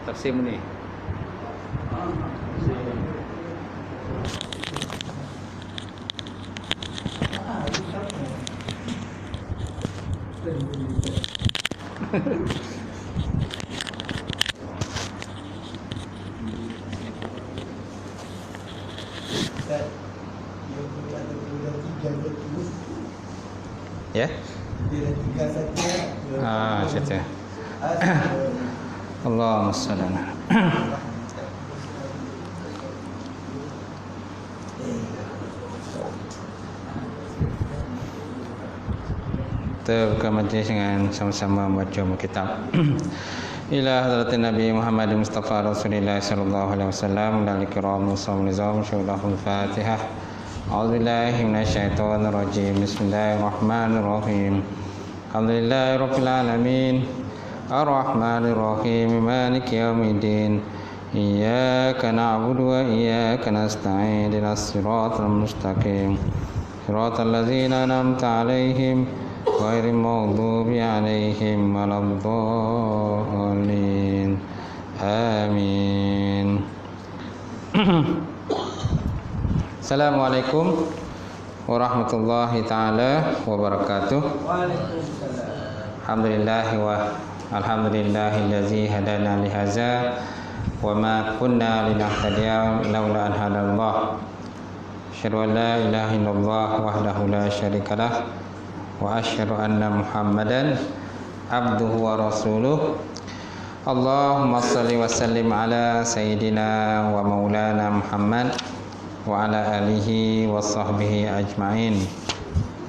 Tafsir ni. Ya? Cerita. Allahumma salli ala. Kita buka majlis dengan sama-sama membaca kitab. Ila hadratin Nabi Muhammad Mustafa Rasulullah sallallahu alaihi wasallam dan kiram muslim nizam syurahul Fatihah. A'udzubillahi minasyaitonir rajim. Bismillahirrahmanirrahim. Alhamdulillahirabbil alamin. Ar-Rahmanir Rahim. Maliki yaumiddin. Iyyaka na'budu wa iyyaka nasta'in. Ihdinas siratal mustaqim. Siratal ladzina an'amta 'alaihim ghairil maghdubi 'alaihim waladdallin. Amin. Assalamualaikum warahmatullahi taala wabarakatuh. Alhamdulillahillazi hadana li hadza wa ma kunna linahtadiya laula an hadallah. Asyhadu an la ilaha illallah wahdahu la syarikalah wa asyhadu anna Muhammadan abduhu wa rasuluh. Allahumma shalli wa sallim ala sayyidina wa maulana Muhammad wa ala alihi wa sahbihi ajma'in.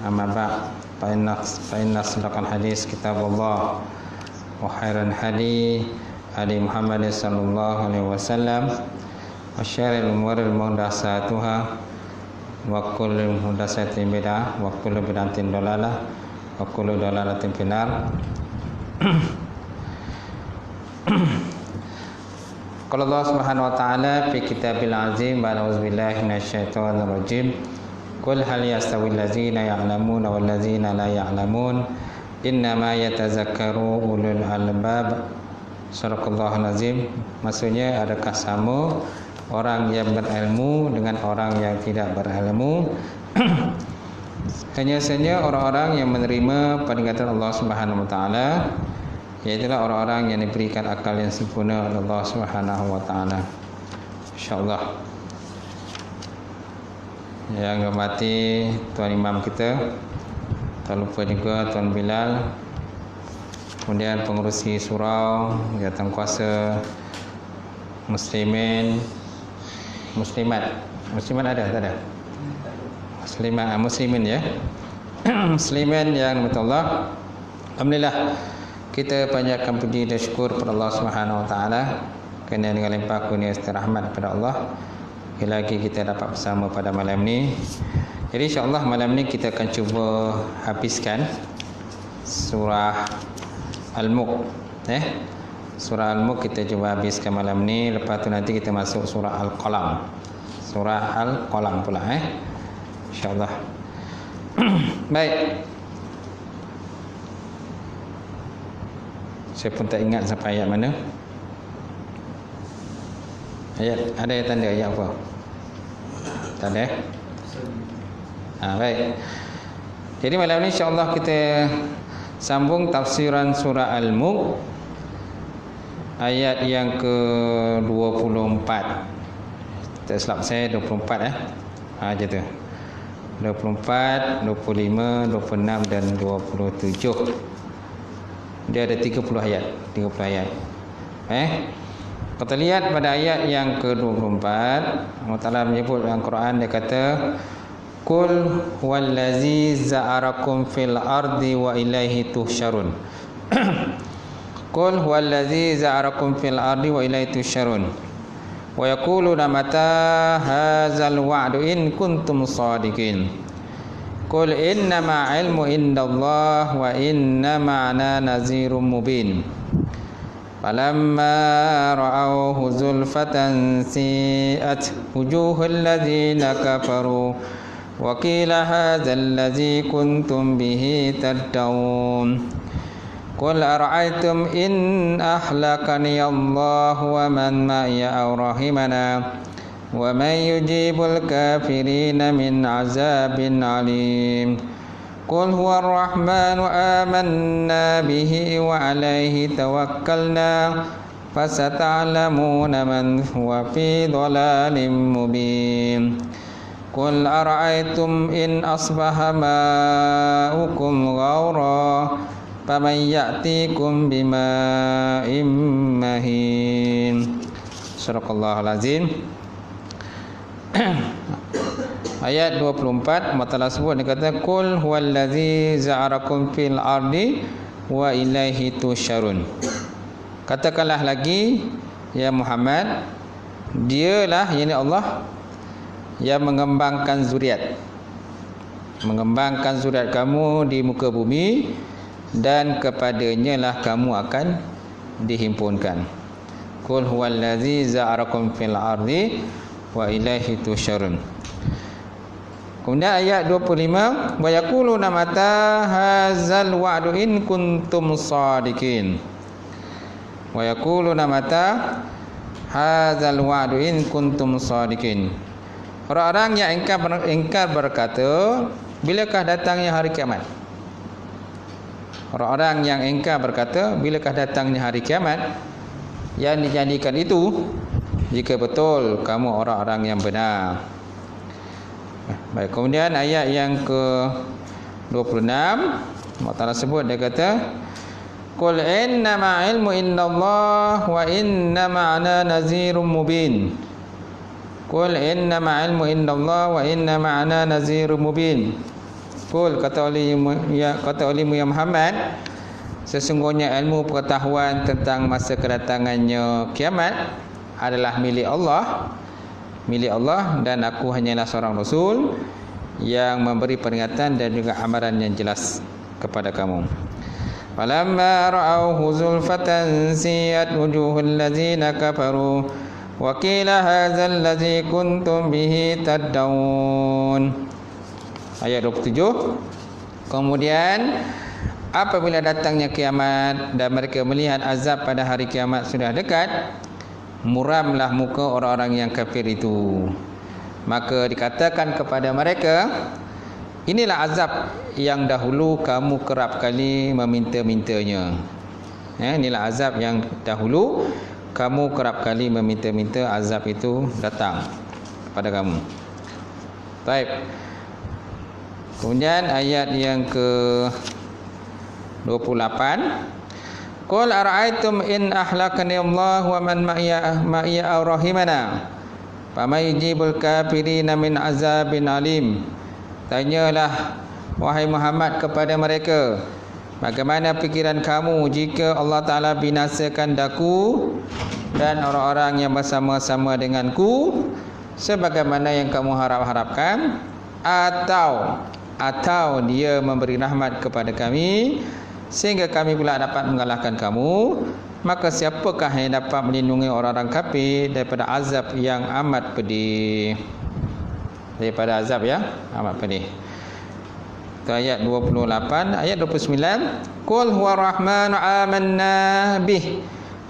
Amma ba'd, fa inna sadaqal hadis kitabullah wa khairal hadi hadi Muhammad sallallahu alaihi wasallam wa syarril umuri muhdatsatuha wa kullu muhdatsatin bid'ah wa kullu bid'atin dhalalah wa kullu dhalalatin finnar. Qala Allah Subhanahu wa ta'ala fi kitabil azim ba'da auzubillahi minasyaitonir rajim. Qul hal yastawil ladzina ya'lamuna wal ladzina la ya'lamun innama yatazakkaru ulul albab. Sadaqallahul azim. Maksudnya, adakah sama orang yang berilmu dengan orang yang tidak berilmu? Hanya saja orang-orang yang menerima peringatan Allah Subhanahu wa taala, iaitulah orang-orang yang diberikan akal yang sempurna oleh Allah Subhanahu wa taala. Insya-Allah. Yang hormati tuan imam kita, tak lupa juga tuan Bilal, kemudian pengurusi surau, jawatankuasa muslimin, muslimat ada tak ada? Muslimin ya. Muslimin yang dirahmati Allah. Alhamdulillah, kita panjatkan puji dan syukur kepada Allah Subhanahu wa taala kerana dengan limpah kurnia serta rahmat kepada Allah, lagi kita dapat bersama pada malam ni. Jadi insya-Allah malam ni kita akan cuba habiskan surah Al-Mulk. Surah Al-Mulk kita cuba habiskan malam ni. Lepas tu nanti kita masuk surah Al-Qalam. Surah Al-Qalam pula insya-Allah. Baik. Saya pun tak ingat sampai ayat mana. Ayat ada yang tanda ayat apa? Tak ada. Baik. Jadi malam ni insya-Allah kita sambung tafsiran surah Al-Mulk ayat yang ke-24. Tak silap saya 24 macam tu. 24, 25, 26 dan 27. Dia ada 30 ayat. Kita lihat pada ayat yang ke-24, Allah Ta'ala menyebut dalam Quran, dia kata Qul huwallazi za'arakum fil ardi wa ilaihi tuhsyarun. Qul huwallazi za'arakum fil ardi wa ilaihi tuhsyarun. Wa yaquluna mata hadzal wa'du in kuntum shadiqin. Qul innama ilmu indallah wa innama ana nazirum mubin. Falamma ra'awhu zulfatan si'at wujuhul ladzina kafaru wa qila hadzal ladzi kuntum bihi tad'un. Qul ara'aytum in ahlakani Allah wa man ma'iya aw rahimana wa man yujibul kafirina min azabin alim. Qul huwa ar-rahmanu amanna bihi wa alayhi tawakkalna fasata'lamuna man huwa fi dhalalin mubin. Qul ara'aytum in asbaha ma'ukum ghawra faman ya'tikum bima'in mahin. Surahul Azim. Ayat 24 Allah sebut, dia kata qul huwallazi za'arakum fil ardi wa ilaihi tusyarun. Katakanlah lagi ya Muhammad, dialah yakni Allah yang mengembangkan zuriat kamu di muka bumi, dan kepadanya lah kamu akan dihimpunkan. Qul huwallazi za'arakum fil ardi wa ilaihi tusyarun. Kemudian ayat 25, wa yaquluna mata hadzal wa'du in kuntum shadiqin. Wa yaquluna mata hadzal wa'du in kuntum shadiqin. Orang-orang yang ingkar berkata, bilakah datangnya hari kiamat? Orang-orang yang ingkar berkata, bilakah datangnya hari kiamat? Yang dijanjikan itu, jika betul kamu orang-orang yang benar. Baik, kemudian ayat yang ke-26 Allah Ta'ala sebut, dia kata qul innama ilmu indallah wa innama ana nazirum mubin. Qul innama ilmu indallah wa innama ana nazirum mubin. Qul, kata olehmu ya Muhammad, sesungguhnya ilmu pengetahuan tentang masa kedatangannya kiamat adalah milik Allah, dan aku hanyalah seorang rasul yang memberi peringatan dan juga amaran yang jelas kepada kamu. Falamma ra'awhu zulfatan siyat wujuhul ladzina kafaru wa qila hadzal ladzi kuntum bihi tad'un. Ayat 27. Kemudian apabila datangnya kiamat dan mereka melihat azab pada hari kiamat sudah dekat, muramlah muka orang-orang yang kafir itu. Maka dikatakan kepada mereka, inilah azab yang dahulu kamu kerap kali meminta-mintanya. Inilah azab yang dahulu kamu kerap kali meminta-minta azab itu datang kepada kamu. Baik. Kemudian ayat yang ke-28, qul ara'aytum in ahlakani Allah wa man ma'iya aw rahimana famay yujibul kafirina min azabin alim. Tanyalah wahai Muhammad kepada mereka, bagaimana pikiran kamu jika Allah Ta'ala binasakan daku dan orang-orang yang bersama-sama denganku sebagaimana yang kamu harap-harapkan, atau dia memberi rahmat kepada kami sehingga kami pula dapat mengalahkan kamu, maka siapakah yang dapat melindungi orang-orang kafir daripada azab yang amat pedih? Daripada azab yang amat pedih. Itu ayat 28. Ayat 29, qul huwa rahmanu amanna bih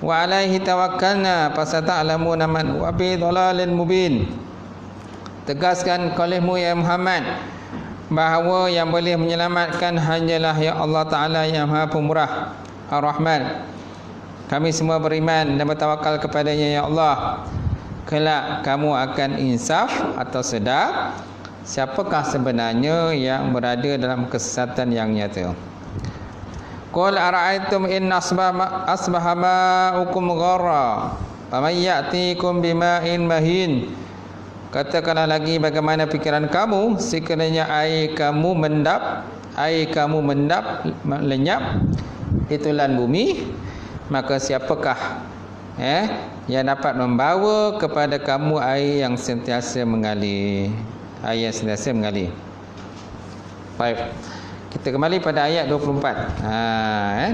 wa alaihi tawakkalna fasata'lamuna man huwa fi dhalalin mubin. Tegaskan olehmu ya Muhammad bahawa yang boleh menyelamatkan hanyalah ya Allah Ta'ala yang Maha Pemurah, Ar-Rahman. Kami semua beriman dan bertawakal kepadanya ya Allah. Kelak kamu akan insaf atau sedar siapakah sebenarnya yang berada dalam kesesatan yang nyata. Qul ara'aytum in asbaha ma'ukum gharra faman ya'tikum bima'in mahin. Katakanlah lagi bagaimana fikiran kamu sekiranya air kamu lenyap di telan bumi, maka siapakah yang dapat membawa kepada kamu air yang sentiasa mengalir. Baik, kita kembali pada ayat 24.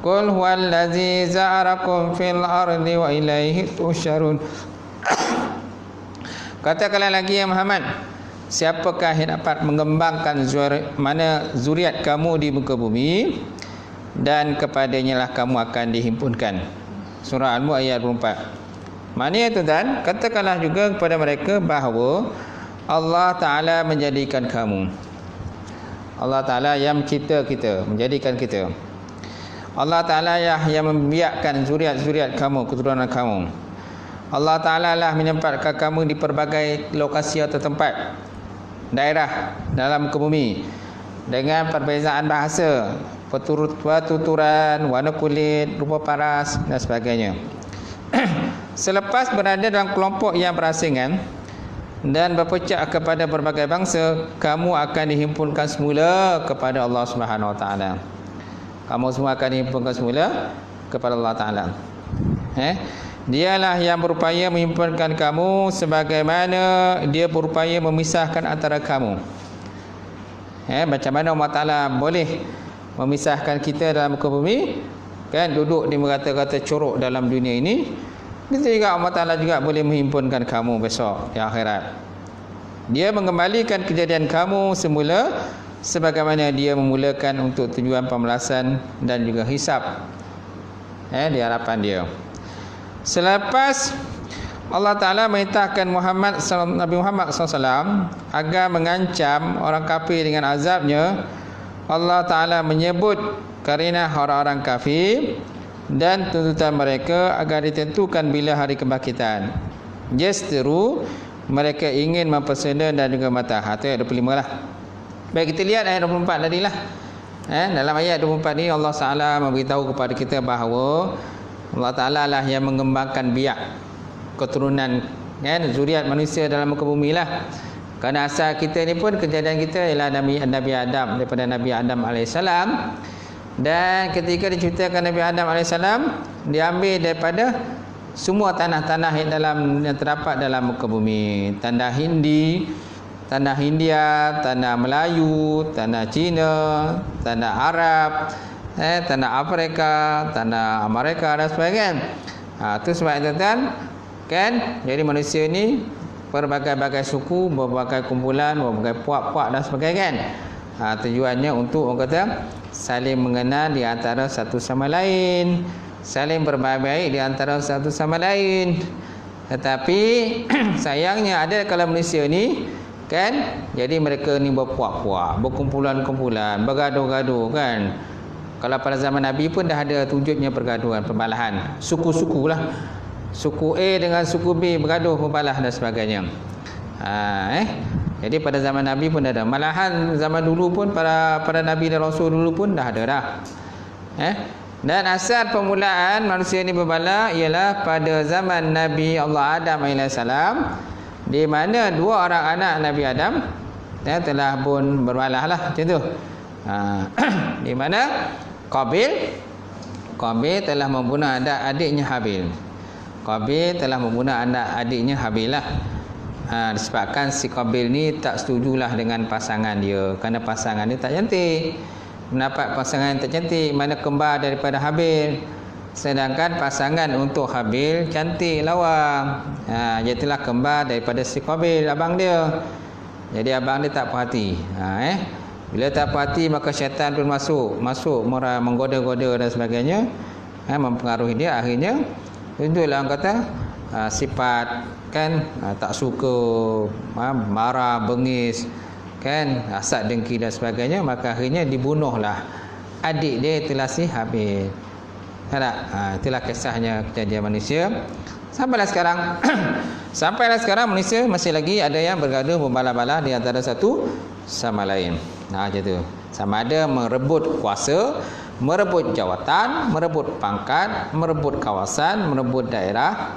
Qul huwallazi za'arakum fil ardi wa ilaihi tusyarun. Katakanlah lagi ya Muhammad, siapakah yang dapat mengembangkan zuriat kamu di muka bumi, dan kepadanya lah kamu akan dihimpunkan. Surah Al-Mulk ayat 24. Maknanya tuan, katakanlah juga kepada mereka bahawa Allah Ta'ala menjadikan kamu. Allah Ta'ala yang mencipta kita, menjadikan kita. Allah Ta'ala yang membiakkan zuriat-zuriat kamu, keturunan kamu. Allah Ta'ala lah menempatkan kamu di pelbagai lokasi atau tempat, daerah dalam muka bumi, dengan perbezaan bahasa, pertuturan, warna kulit, rupa paras dan sebagainya. Selepas berada dalam kelompok yang berasingan dan berpecah kepada berbagai bangsa, kamu akan dihimpunkan semula kepada Allah Subhanahu Wa Taala. Kamu semua akan dihimpunkan semula kepada Allah Ta'ala. Dialah yang berupaya menghimpunkan kamu sebagaimana dia berupaya memisahkan antara kamu. Macam mana Allah Ta'ala boleh memisahkan kita dalam muka bumi, kan, duduk di merata-rata corok dalam dunia ini, begitu juga Allah Ta'ala juga boleh menghimpunkan kamu besok di akhirat. Dia mengembalikan kejadian kamu semula sebagaimana dia memulakan untuk tujuan pembalasan dan juga hisab di hadapan dia. Selepas Allah Ta'ala merintahkan Nabi Muhammad SAW agar mengancam orang kafir dengan azabnya, Allah Ta'ala menyebut karinah orang-orang kafir dan tuntutan mereka agar ditentukan bila hari kebangkitan. Yasteru, mereka ingin mempersenda dan juga matah. Itu ayat 25 lah. Baik, kita lihat ayat 24 tadi lah. Dalam ayat 24 ni Allah Ta'ala memberitahu kepada kita bahawa Allah Ta'ala lah yang mengembangkan biak keturunan, zuriat manusia dalam muka bumi lah. Kerana asal kita ni pun, kejadian kita ialah Nabi Adam, daripada Nabi Adam AS. Dan ketika diciptakan Nabi Adam AS, diambil daripada semua tanah-tanah yang terdapat dalam muka bumi. Tanah Hindi, tanah India, tanah Melayu, tanah Cina, tanah Arab, tanah Afrika, tanah Amerika dan sebagainya. Itu sebab itu kan, jadi manusia ni berbagai-bagai suku, berbagai kumpulan, berbagai puak-puak dan sebagainya kan. Tujuannya untuk orang kata saling mengenal di antara satu sama lain, saling berbaik-baik di antara satu sama lain. Tetapi sayangnya ada kalau manusia ni kan, jadi mereka ni berpuak-puak, berkumpulan-kumpulan, bergaduh-gaduh kan. Kalau pada zaman Nabi pun dah ada wujudnya pergaduhan, perbalahan, suku-suku lah. Suku A dengan suku B bergaduh, berbalah dan sebagainya. Jadi pada zaman Nabi pun ada. Malahan zaman dulu pun para Nabi dan Rasul dulu pun dah ada dah. Dan asal permulaan manusia ini berbalah ialah pada zaman Nabi Allah Adam AS, di mana dua orang anak Nabi Adam telah pun berbalah lah macam tu. Di mana Qabil telah membunuh adiknya Habil. Qabil telah membunuh anak adiknya Habil lah. Disebabkan si Qabil ni tak setujulah dengan pasangan dia, kerana pasangan dia tak cantik. Mendapat pasangan yang tak cantik, mana kembar daripada Habil, sedangkan pasangan untuk Habil cantik lawa. Iaitulah kembar daripada si Qabil, abang dia. Jadi abang dia tak puas hati. Bila tak puas hati, maka syaitan pun masuk menggoda-goda dan sebagainya, mempengaruhi dia. Akhirnya tunjuklah orang kata sifat kan, tak suka, marah, bengis kan, hasad, dengki dan sebagainya. Maka akhirnya dibunuhlah adik dia, itulah si Habil. Itulah kisahnya kejadian manusia sampailah sekarang manusia masih lagi ada yang bergaduh, berbalah-balah di antara satu sama lain. Macam tu. Sama ada merebut kuasa, merebut jawatan, merebut pangkat, merebut kawasan, merebut daerah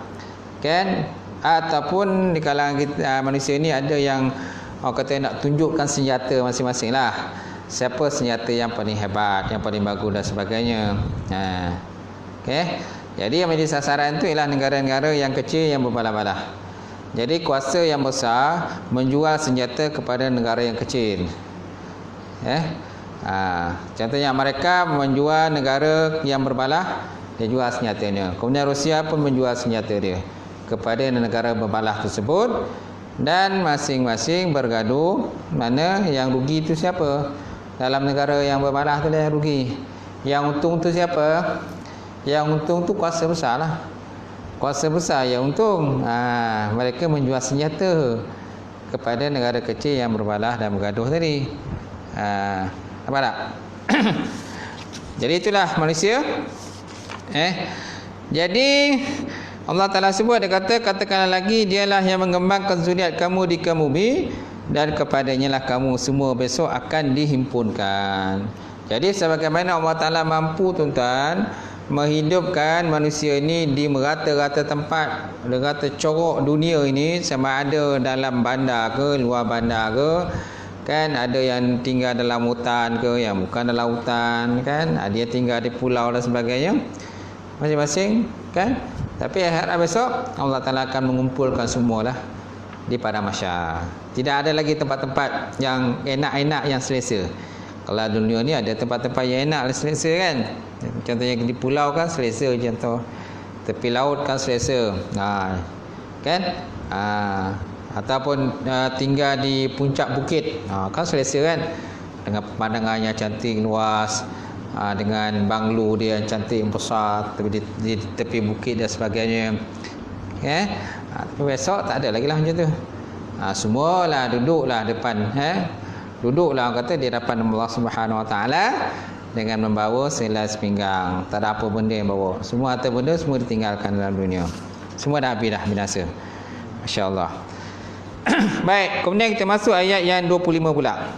kan, ataupun di kalangan kita, manusia ni ada yang orang kata nak tunjukkan senjata masing-masing lah. Siapa senjata yang paling hebat, yang paling bagus dan sebagainya. Okey. Jadi yang menjadi sasaran tu ialah negara-negara yang kecil yang berbalah-balah. Jadi kuasa yang besar menjual senjata kepada negara yang kecil. Contohnya mereka menjual negara yang berbalah, dia jual senjatanya. Kemudian Rusia pun menjual senjata dia kepada negara berbalah tersebut, dan masing-masing bergaduh mana yang rugi itu siapa. Dalam negara yang berbalah tu dia yang rugi. Yang untung tu siapa? Yang untung tu kuasa besar lah. Kuasa besar yang untung. Mereka menjual senjata kepada negara kecil yang berbalah dan bergaduh tadi. Nampak tak? Jadi itulah manusia. Jadi Allah Ta'ala sebut, dia kata, katakanlah lagi, dialah yang mengembangkan zuriat kamu di kaum bumi, dan kepadanya lah kamu semua besok akan dihimpunkan. Jadi sebagaimana Allah Ta'ala mampu tuan-tuan menghidupkan manusia ini di merata-rata tempat, merata corok dunia ini, sama ada dalam bandar ke, luar bandar ke, kan, ada yang tinggal dalam hutan ke, yang bukan dalam hutan, kan, ada yang tinggal di pulau dan sebagainya, masing-masing, kan. Tapi akhirat besok Allah Ta'ala akan mengumpulkan semualah di padang mahsyar. Tidak ada lagi tempat-tempat yang enak-enak, yang selesa. Kalau dunia ni ada tempat-tempat yang enak dan selesa, kan. Contohnya di pulau kan selesa, contoh tepi laut kan selesa, kan. Ataupun tinggal di puncak bukit, kan selesa, kan, dengan pemandangan yang cantik luas, dengan banglo dia yang cantik, yang besar di tepi bukit dan sebagainya. Tapi besok tak ada lagi lah macam tu. Semualah duduklah depan, duduklah orang kata di hadapan Allah Subhanahu Wa Taala dengan membawa selai sepinggang. Tak ada apa benda yang bawa. Semua harta benda semua ditinggalkan dalam dunia. Semua dah habis dah, binasa. Masya-Allah. Baik, kemudian kita masuk ayat yang 25 pula.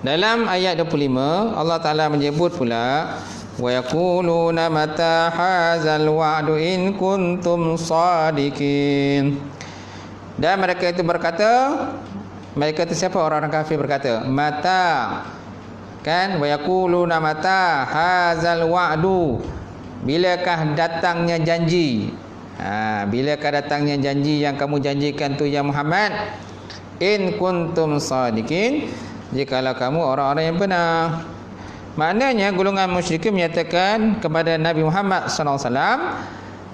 Dalam ayat 25 Allah Ta'ala menyebut pula, wa yaquluna mata hadzal wa'du in kuntum shadiqin. Dan mereka itu berkata, mereka itu siapa? Orang-orang kafir berkata, mata, kan, wa yaquluna mata hadzal wa'du, bilakah datangnya janji? Bilakah datangnya janji yang kamu janjikan tu ya Muhammad? In kuntum shadiqin, jikalau kamu orang-orang yang benar. Maknanya golongan musyrikin menyatakan kepada Nabi Muhammad SAW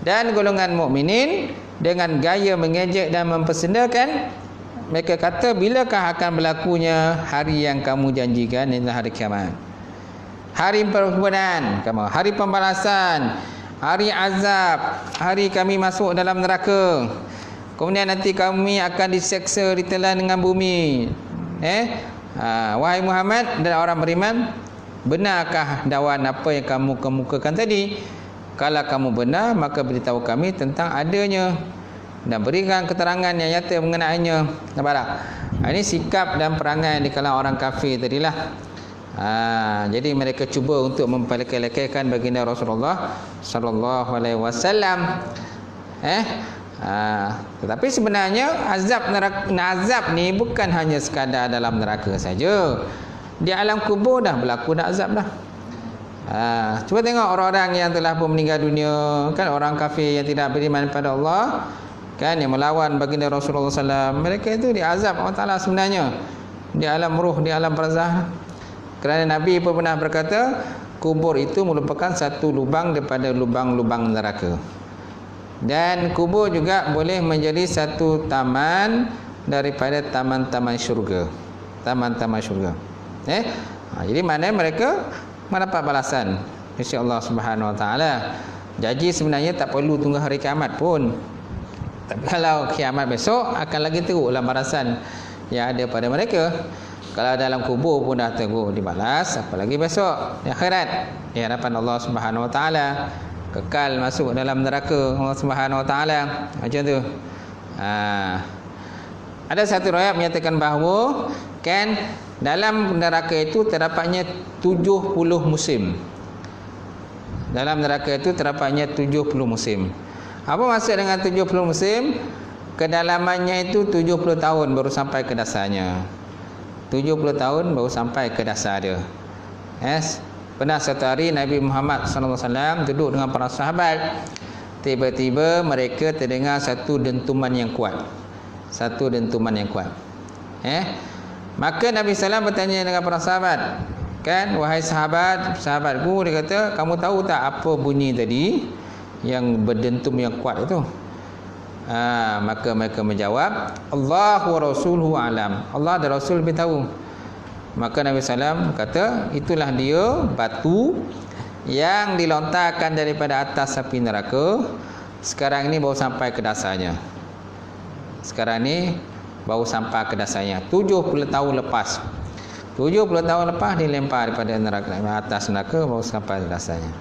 dan golongan mukminin dengan gaya mengejek dan mempersendakan. Mereka kata, bilakah akan berlakunya hari yang kamu janjikan, iaitu hari kiamat, hari perhimpunan kamu, hari pembalasan, hari azab, hari kami masuk dalam neraka, kemudian nanti kami akan diseksa, ditelan dengan bumi. Wahai Muhammad dan orang beriman, benarkah dakwaan apa yang kamu kemukakan tadi? Kalau kamu benar, maka beritahu kami tentang adanya dan berikan keterangan yang nyata mengenainya. Nampak tak? Ini sikap dan perangai di kalangan orang kafir tadilah. Jadi mereka cuba untuk mempelekeh-lekehkan baginda Rasulullah sallallahu alaihi wasallam. Tetapi sebenarnya azab ni bukan hanya sekadar dalam neraka saja. Di alam kubur dah berlaku dah azab dah. Cuba tengok orang-orang yang telah pun meninggal dunia, kan, orang kafir yang tidak beriman pada Allah, kan, yang melawan baginda Rasulullah SAW, mereka itu diazab Allah Ta'ala sebenarnya di alam ruh, di alam barzah. Kerana Nabi pun pernah berkata, kubur itu merupakan satu lubang daripada lubang-lubang neraka. Dan kubur juga boleh menjadi satu taman daripada taman-taman syurga. Taman-taman syurga. Jadi mana mereka mendapat balasan insya-Allah Subhanahu Wa Taala. Janji sebenarnya tak perlu tunggu hari kiamat pun. Tapi kalau kiamat besok akan lagi teruklah balasan yang ada pada mereka. Kalau dalam kubur pun dah teruk dibalas, apalagi besok di akhirat di hadapan Allah Subhanahu Wa Taala, kekal masuk dalam neraka Allah Subhanahu Wa Taala. Macam tu. Ada satu riwayat menyatakan bahawa, kan, dalam neraka itu terdapatnya 70 musim. Dalam neraka itu terdapatnya 70 musim. Apa maksud dengan 70 musim? kedalamannya itu 70 tahun baru sampai ke dasarnya. 70 tahun baru sampai ke dasar dia. Yes. Pernah satu hari Nabi Muhammad SAW duduk dengan para sahabat. Tiba-tiba mereka terdengar satu dentuman yang kuat. Satu dentuman yang kuat. Maka Nabi SAW bertanya dengan para sahabat, kan, wahai sahabatku, dia kata, kamu tahu tak apa bunyi tadi yang berdentum yang kuat itu? Maka mereka menjawab, Allah wa rasuluhu alam. Allah dan Rasul lebih tahu. Maka Nabi SAW kata, itulah dia batu yang dilontarkan daripada atas api neraka. Sekarang ini baru sampai ke dasarnya. Sekarang ni baru sampai ke dasarnya. 70 tahun lepas. 70 tahun lepas dilempar daripada neraka, atas neraka, baru sampai ke dasarnya.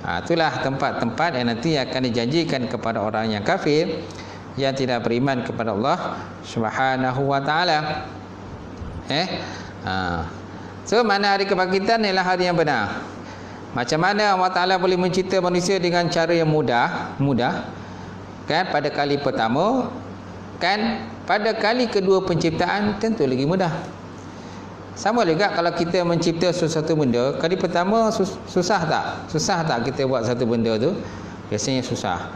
Itulah tempat-tempat yang nanti akan dijanjikan kepada orang yang kafir, yang tidak beriman kepada Allah Subhanahu wa taala. So mana hari kebangkitan ialah hari yang benar. Macam mana Allah Taala boleh mencipta manusia dengan cara yang mudah, kan, pada kali pertama, kan, pada kali kedua penciptaan tentu lagi mudah. Sama juga kalau kita mencipta sesuatu benda, kali pertama susah tak? Susah tak kita buat satu benda tu? Biasanya susah.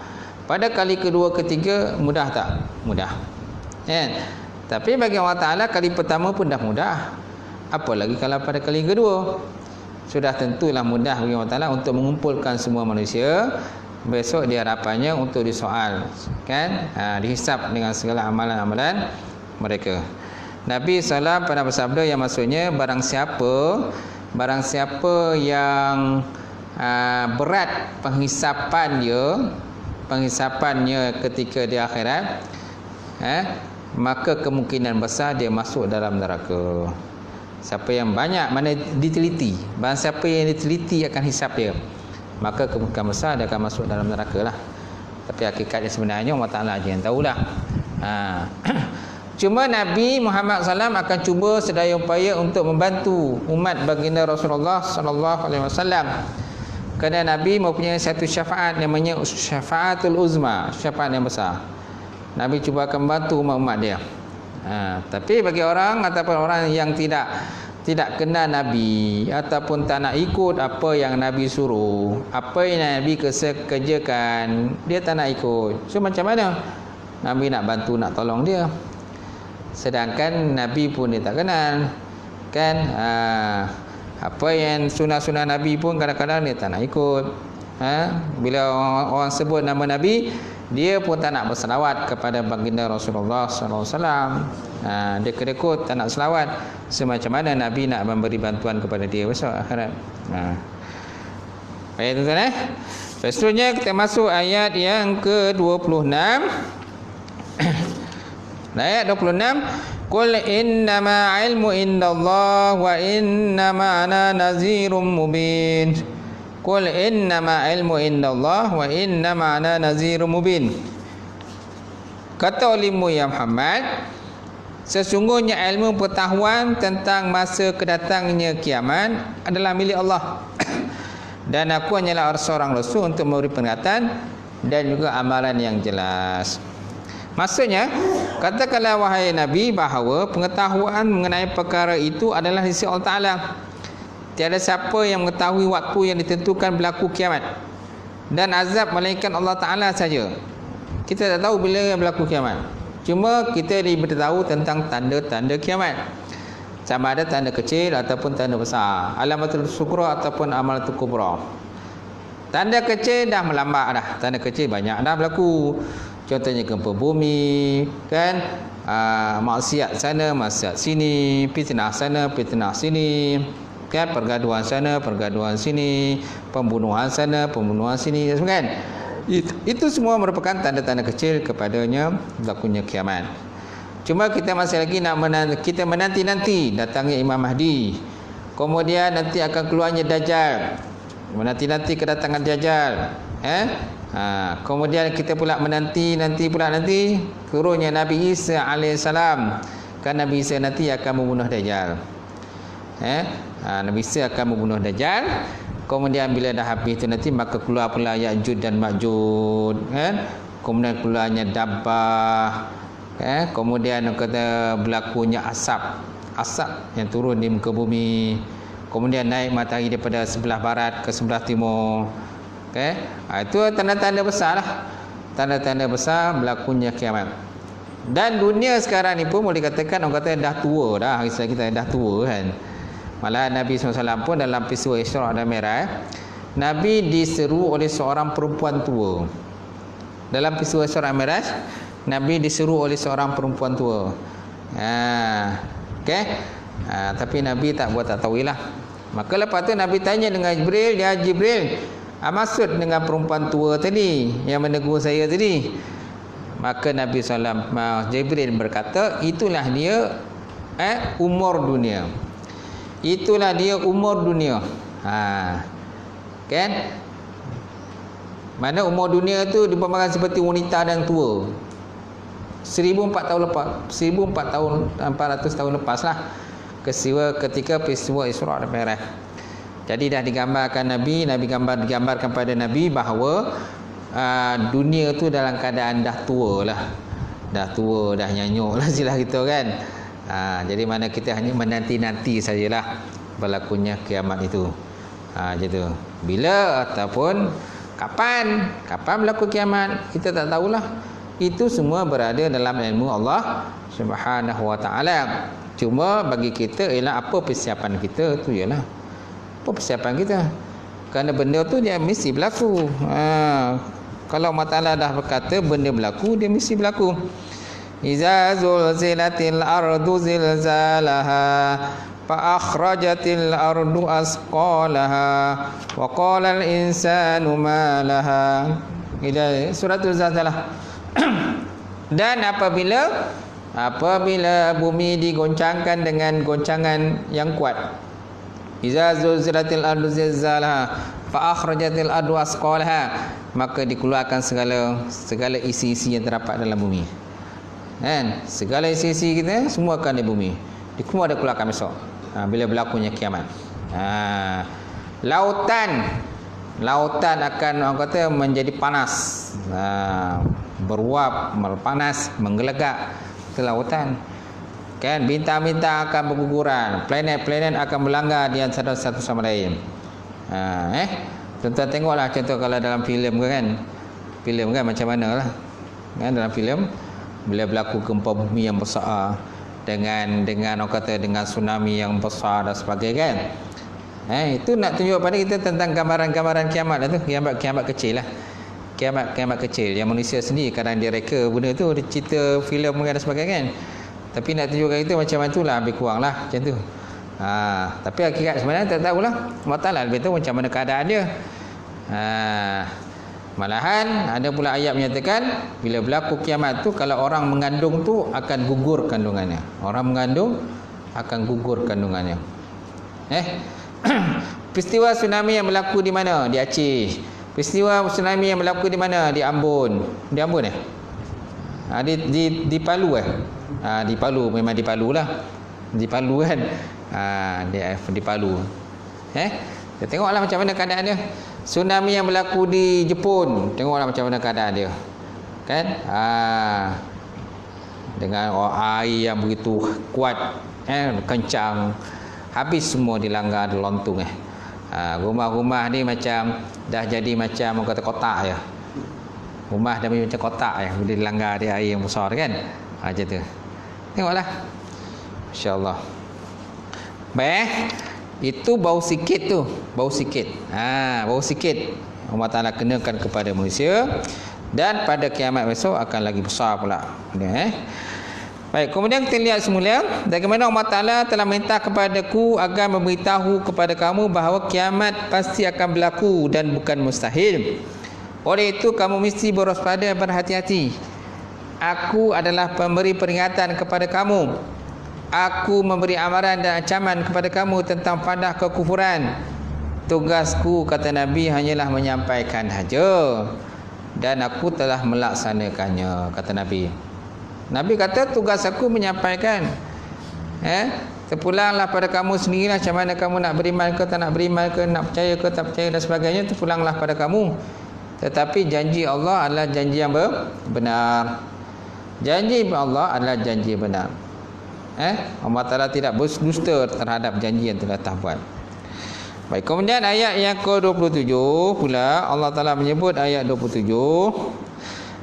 Pada kali kedua, ketiga, mudah tak? Mudah. Kan? Tapi bagi Allah Ta'ala kali pertama pun dah mudah. Apalagi kalau pada kali kedua. Sudah tentulah mudah bagi Allah Ta'ala untuk mengumpulkan semua manusia. Besok dia harapannya untuk disoal, kan, dihisap dengan segala amalan-amalan mereka. Nabi SAW pernah bersabda yang maksudnya barang siapa yang berat penghisapannya ketika di akhirat, maka kemungkinan besar dia masuk dalam neraka. Siapa yang banyak mana diteliti, barang siapa yang diteliti akan hisap dia, maka kemungkinan besar dia akan masuk dalam neraka lah. Tapi hakikatnya sebenarnya Allah Ta'ala je yang tahulah. Cuma Nabi Muhammad SAW akan cuba sedaya upaya untuk membantu umat baginda Rasulullah SAW. Kerana Nabi mempunyai satu syafaat namanya syafaatul uzma, syafaat yang besar. Nabi cuba akan membantu umat-umat dia. Tapi bagi orang ataupun orang yang tidak kenal Nabi ataupun tak nak ikut apa yang Nabi suruh, apa yang Nabi kerjakan, dia tak nak ikut. So macam mana Nabi nak bantu, nak tolong dia? Sedangkan Nabi pun dia tak kenal, kan? Apa yang sunah-sunah Nabi pun kadang-kadang dia tak nak ikut. Bila orang sebut nama Nabi, dia pun tak nak berselawat kepada baginda Rasulullah SAW. Dia kedekut, tak nak selawat. Semacam mana Nabi nak memberi bantuan kepada dia besok akhirat. Baik tuan-tuan. Seterusnya kita masuk ayat yang ke-26. Ayat 26, Qul innama ilmu indallah wa innama ana nazirum mubin. Qul innama ilmu indallah wa innama ana nazirum mubin. Kata olehmu ya Muhammad, sesungguhnya ilmu pengetahuan tentang masa kedatangnya kiamat adalah milik Allah. Dan aku hanyalah seorang rasul untuk memberi peringatan dan juga amalan yang jelas. Maksudnya, katakanlah wahai Nabi bahawa pengetahuan mengenai perkara itu adalah di sisi Allah Ta'ala. Tiada siapa yang mengetahui waktu yang ditentukan berlaku kiamat dan azab melainkan Allah Ta'ala saja. Kita tak tahu bila berlaku kiamat. Cuma kita diberitahu tentang tanda-tanda kiamat. Sama ada tanda kecil ataupun tanda besar, alamatul sughra ataupun amalatul kubra. Tanda kecil dah melambat dah, tanda kecil banyak dah berlaku. Contohnya gempa bumi, kan, maksiat sana, maksiat sini, fitnah sana, fitnah sini, kan, pergaduhan sana, pergaduhan sini, pembunuhan sana, pembunuhan sini, kan. Itu semua merupakan tanda-tanda kecil kepadanya berlakunya kiamat. Cuma kita masih lagi kita menanti-nanti datangnya Imam Mahdi. Kemudian nanti akan keluarnya Dajjal. Menanti-nanti kedatangan Dajjal. Kemudian kita pula menanti turunnya Nabi Isa alaihissalam. Kan Nabi Isa nanti akan membunuh Dajjal. Nabi Isa akan membunuh Dajjal. Kemudian bila dah habis itu nanti maka keluar pula Ya'juj dan Ma'juj, kan? kemudian keluarnya dabbah, kemudian kata berlakunya asap yang turun di muka bumi, kemudian naik matahari daripada sebelah barat ke sebelah timur. Itu tanda-tanda besar lah, tanda-tanda besar berlakunya kiamat. Dan dunia sekarang ni pun boleh katakan orang kata dah tua dah, Islam kita dah tua kan. Malah Nabi SAW pun dalam peristiwa Isra dan Mi'raj, Nabi diseru oleh seorang perempuan tua. Dalam peristiwa Isra dan Mi'raj, Nabi diseru oleh seorang perempuan tua. Tapi Nabi tak buat tak tahu lah. Maka lepas tu Nabi tanya dengan Jibril, "Ya Jibril, maksud dengan perempuan tua tadi yang menegur saya tadi?" Maka Nabi SAW, Jibril berkata, itulah dia umur dunia. Itulah dia umur dunia. Kan? Mana umur dunia tu diperankan seperti wanita dan tua. 1400 tahun lepas lah ketika peristiwa Isra dan Mi'raj. Jadi dah digambarkan digambarkan pada Nabi bahawa dunia tu dalam keadaan dah tua lah, dah nyanyuk lah silah kita kan. Jadi mana kita hanya menanti-nanti sajalah berlakunya kiamat itu. Gitu. Bila ataupun kapan berlaku kiamat kita tak tahulah. Itu semua berada dalam ilmu Allah Subhanahu Wa Taala. Cuma bagi kita ialah apa persiapan kita tu, ialah apa persiapan kita. Kerana benda tu dia mesti berlaku. Kalau Allah Ta'ala dah berkata benda berlaku, dia mesti berlaku. Iza zulzilatil ardu zilzalaha fa akhrajatil ardu asqalaha wa qala al insanu ma laha. Suratul Zalzalah. Dan apabila bumi digoncangkan dengan goncangan yang kuat, iza zulzilatil ardu zilzalaha fa akhrajatil ardu asqalaha, maka dikeluarkan segala isi-isi yang terdapat dalam bumi. Kan? Segala isi-isi kita semua akan di bumi. Dikeluarkan besok. Bila berlakunya kiamat. Lautan akan orang kata menjadi panas. Beruap, panas, menggelegak. Itu lautan. Kan? Bintang-bintang akan berguguran. Planet-planet akan melanggar di antara satu sama lain. Tuan-tuan tengoklah contoh kalau dalam filem kan. Filem kan macam mana lah. Kan dalam filem bila berlaku gempa bumi yang besar dengan orang kata dengan tsunami yang besar dan sebagainya kan. Itu nak tunjuk pada kita tentang gambaran-gambaran kiamat lah tu, kiamat kecil lah. Kiamat kecil yang manusia sendiri kadang dia reka benda tu, dia cerita filem dan sebagainya kan. Tapi nak tunjukkan kita macam itulah, lebih kurang lah macam tu. Tapi hakikat sebenarnya tak tahulah. Allah Ta'ala lebih tahu macam mana keadaan dia. Malahan ada pula ayat menyatakan bila berlaku kiamat tu, kalau orang mengandung tu akan gugur kandungannya. Orang mengandung akan gugur kandungannya. Peristiwa tsunami yang berlaku di mana? Di Aceh. Peristiwa tsunami yang berlaku di mana? Di Ambon. Di Ambon di Palu di Palu, memang di Palu lah. Di Palu kan. Di Palu. Kita tengoklah macam mana keadaan dia. Tsunami yang berlaku di Jepun, tengoklah macam mana keadaan dia. Kan? Dengan air yang begitu kuat, kencang, habis semua dilanggar, dilontung. Rumah-rumah ni macam dah jadi macam orang kata kotak je. Rumah dah macam kotak je bila dilanggar dia air yang besar kan. Macam tu. Tengoklah. Insya-Allah. Baik. Itu bau sikit tu, bau sikit. Bau sikit. Allah Ta'ala kenakan kepada manusia, dan pada kiamat besok akan lagi besar pula. Baik, kemudian kita lihat semula bagaimana Allah Ta'ala telah minta kepadaku agar memberitahu kepada kamu bahawa kiamat pasti akan berlaku dan bukan mustahil. Oleh itu kamu mesti berwaspada, berhati-hati. Aku adalah pemberi peringatan kepada kamu. Aku memberi amaran dan ancaman kepada kamu tentang padah kekufuran. Tugasku, kata Nabi, hanyalah menyampaikan saja, dan aku telah melaksanakannya, kata Nabi. Nabi kata tugas aku menyampaikan. Terpulanglah pada kamu sendirilah macam mana kamu nak beriman ke tak nak beriman ke, nak percaya ke tak percaya dan sebagainya. Terpulanglah pada kamu. Tetapi janji Allah adalah janji yang benar. Janji Allah adalah janji benar. Allah Ta'ala tidak berdusta terhadap janji yang telah buat. Baik, kemudian ayat yang ke-27 pula Allah Ta'ala menyebut ayat 27,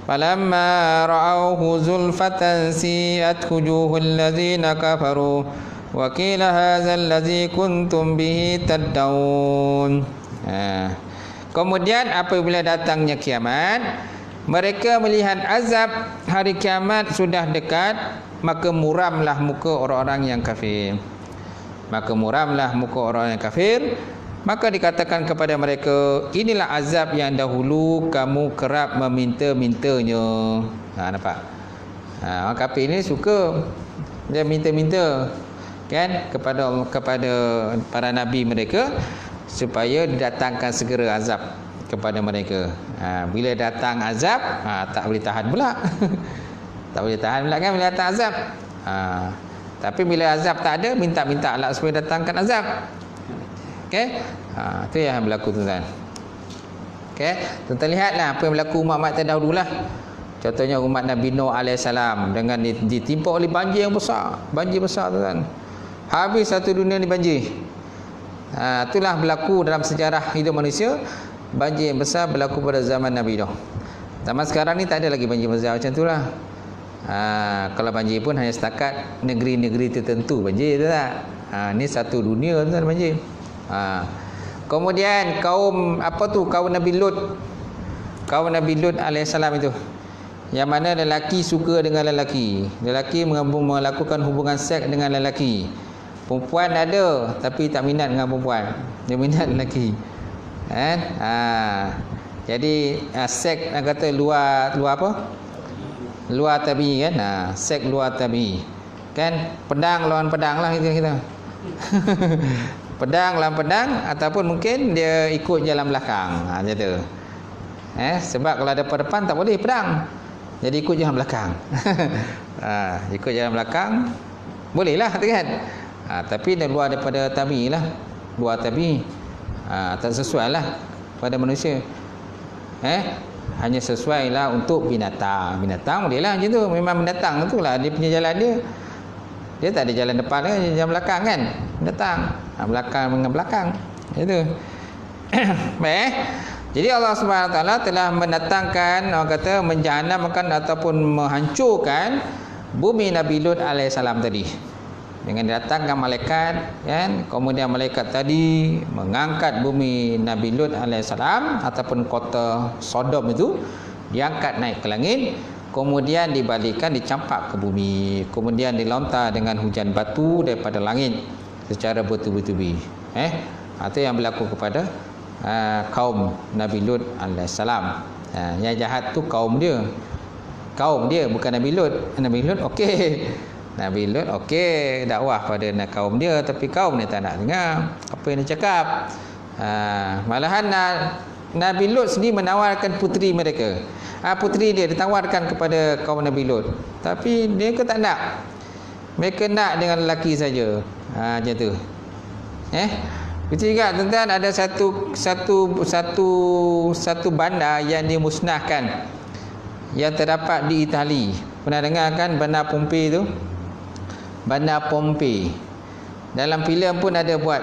falamma ra'awhu zulfatan si'at wujuhul ladzina kafaru wa qila hadzal ladzi kuntum bihi tad'un. Kemudian apabila datangnya kiamat, mereka melihat azab hari kiamat sudah dekat, maka muramlah muka orang-orang yang kafir. Maka muramlah muka orang yang kafir. Maka dikatakan kepada mereka, inilah azab yang dahulu kamu kerap meminta-mintanya. Nampak? Orang kafir ni suka dia minta-minta kan kepada para nabi mereka supaya didatangkan segera azab kepada mereka. Bila datang azab, tak boleh tahan pula. Tak boleh tahan pula kan bila datang azab. Tapi bila azab tak ada, minta-minta Allah supaya datangkan azab. Okey? Itu yang berlaku tuan-tuan. Okey? Tuan-tuan lihatlah apa yang berlaku umat-umat terdahululah. Contohnya umat Nabi Nuh alaihissalam dengan ditimpa oleh banjir yang besar. Banjir besar tuan-tuan. Habis satu dunia ni banjir. Itulah berlaku dalam sejarah hidup manusia. Banjir yang besar berlaku pada zaman Nabi Nuh. Zaman sekarang ni tak ada lagi banjir besar macam itulah. Kalau banjir pun hanya setakat negeri-negeri tertentu banjir tu tak. Ni satu dunia tu banjir. Kemudian kaum Nabi Lut. Kaum Nabi Lut alaihissalam itu, yang mana lelaki suka dengan lelaki, lelaki melakukan hubungan seks dengan lelaki. Perempuan ada tapi tak minat dengan perempuan, dia minat lelaki. Jadi seks nak kata luar apa? Luar tabii kan. Seks luar tabii. Kan pedang lawan pedang lah kita. Pedang lawan pedang, ataupun mungkin dia ikut jalan belakang. Macam tu. Sebab kalau ada depan tak boleh pedang. Jadi ikut jalan belakang. Ikut jalan belakang bolehlah kan. Tapi dia luar daripada tabii lah. Luar tabii. Tak sesuai lah pada manusia. Hanya sesuai lah untuk binatang. Binatang boleh lah macam tu. Memang binatang tu lah dia punya jalan dia. Dia tak ada jalan depan kan, jalan belakang kan. Binatang. Belakang dengan belakang. Itu. Baik. Jadi Allah Subhanahu Wa Taala telah mendatangkan, orang kata menjahanamkan ataupun menghancurkan bumi Nabi Lut alaihissalam tadi. Dengan didatangkan malaikat kan, kemudian malaikat tadi mengangkat bumi Nabi Lut alaihissalam ataupun kota Sodom itu diangkat naik ke langit, kemudian dibalikkan dicampak ke bumi, kemudian dilontar dengan hujan batu daripada langit secara bertubi-tubi. Itu yang berlaku kepada kaum Nabi Lut alaihissalam. Yang jahat tu kaum dia. Kaum dia bukan Nabi Lut. Nabi Lut okey. Nabi Lut okey dakwah pada kaum dia, tapi kaum ni tak nak dengar apa yang dia cakap. Malahan Nabi Lut sendiri menawarkan puteri mereka. Puteri dia ditawarkan kepada kaum Nabi Lut, tapi mereka tak nak. Mereka nak dengan lelaki saja. Macam tu. Betul juga tuan-tuan, ada satu bandar yang dimusnahkan yang terdapat di Itali. Pernah dengar kan bandar Pompei tu? Bandar Pompei. Dalam filem pun ada buat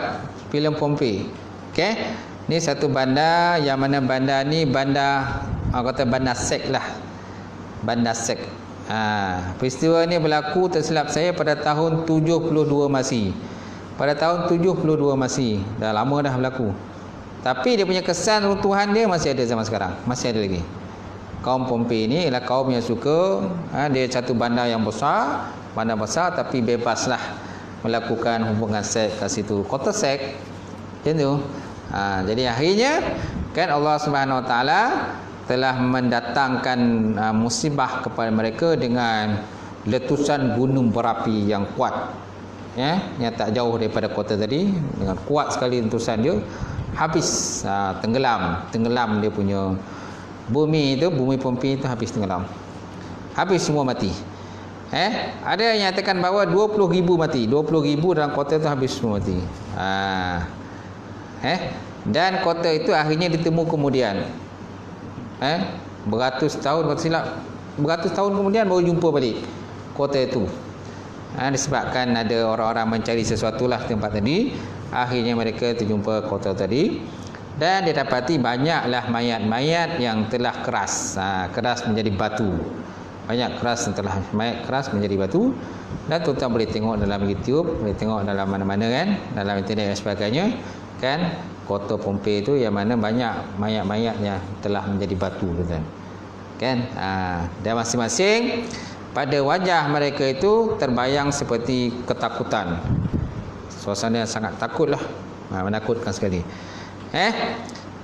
filem Pompei. Okey. Ni satu bandar yang mana bandar ni bandar, orang kata bandar seks lah. Bandar seks. Peristiwa ni berlaku tersilap saya pada tahun 72 Masih. Pada tahun 72 Masih. Dah lama dah berlaku. Tapi dia punya kesan runtuhan dia masih ada zaman sekarang. Masih ada lagi. Kaum Pompei ni ialah kaum yang suka, dia satu bandar yang besar, bandar besar tapi bebaslah melakukan hubungan seks kat situ. Kota seks. Macam tu. Jadi akhirnya kan Allah Subhanahu Wa Taala telah mendatangkan musibah kepada mereka dengan letusan gunung berapi yang kuat. Yang tak jauh daripada kota tadi, dengan kuat sekali letusan dia, habis tenggelam dia punya bumi itu, bumi Pompei itu habis tenggelam. Habis semua mati. Ada yang nyatakan bahawa 20,000 mati. 20,000 dalam kota itu habis semua mati. Dan kota itu akhirnya ditemu kemudian. Beratus tahun, kalau silap, beratus tahun kemudian baru jumpa balik kota itu. Disebabkan ada orang-orang mencari sesuatu lah tempat tadi, akhirnya mereka terjumpa kota tadi, dan didapati banyaklah mayat-mayat yang telah keras, keras menjadi batu. Banyak keras yang telah mayat keras menjadi batu. Dan tuan-tuan boleh tengok dalam YouTube, boleh tengok dalam mana-mana kan, dalam internet dan sebagainya kan, kota Pompei itu yang mana banyak mayat-mayat yang telah menjadi batu, tuan-tuan kan. Dan masing-masing pada wajah mereka itu terbayang seperti ketakutan, suasana yang sangat takutlah, menakutkan sekali.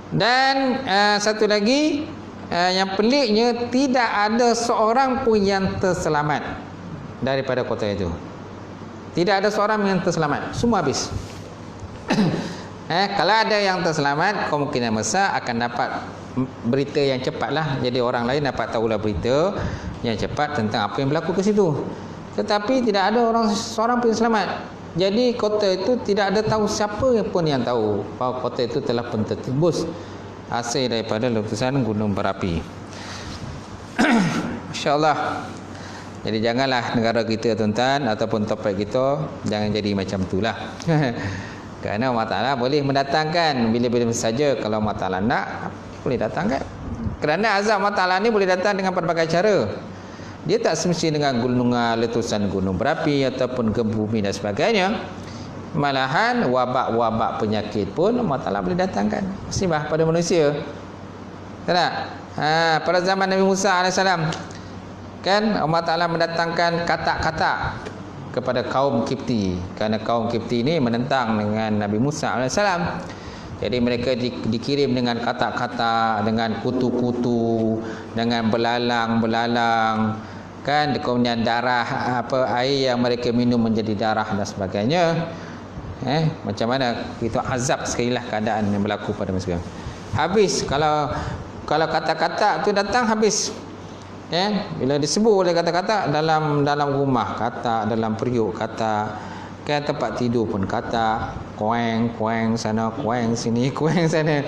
Dan satu lagi, yang peliknya, tidak ada seorang pun yang terselamat daripada kota itu. Tidak ada seorang yang terselamat, semua habis. Kalau ada yang terselamat, kemungkinan besar akan dapat berita yang cepatlah. Jadi orang lain dapat tahulah berita yang cepat tentang apa yang berlaku ke situ. Tetapi tidak ada seorang pun yang selamat. Jadi kota itu tidak ada tahu siapa pun yang tahu bahawa kota itu telah pun tertembus hasil daripada letusan gunung berapi. Masya-Allah. Jadi janganlah negara kita, tuan-tuan, ataupun topik kita jangan jadi macam itulah. Kerana Allah Ta'ala boleh mendatangkan bila-bila saja. Kalau Allah Ta'ala nak, boleh datangkan. Kerana azab Allah Ta'ala ni boleh datang dengan pelbagai cara. Dia tak semesti dengan gunungan, letusan gunung berapi ataupun gempa bumi dan sebagainya. Malahan wabak-wabak penyakit pun Allah Ta'ala boleh datangkan. Musibah pada manusia. Tak? Pada zaman Nabi Musa AS kan, Allah Ta'ala mendatangkan katak-katak kepada kaum Kipti. Kerana kaum Kipti ini menentang dengan Nabi Musa AS. Jadi mereka dikirim dengan katak-katak, dengan kutu-kutu, dengan belalang-belalang kan, kemudian darah, air yang mereka minum menjadi darah dan sebagainya. Macam mana itu azab sekali lah keadaan yang berlaku pada masa sekarang. Habis kalau kata-kata tu datang habis. Bila disebut oleh kata-kata dalam rumah, kata dalam periuk, kata kan, tempat tidur pun kata, kueng sana, kueng sini, kueng sana.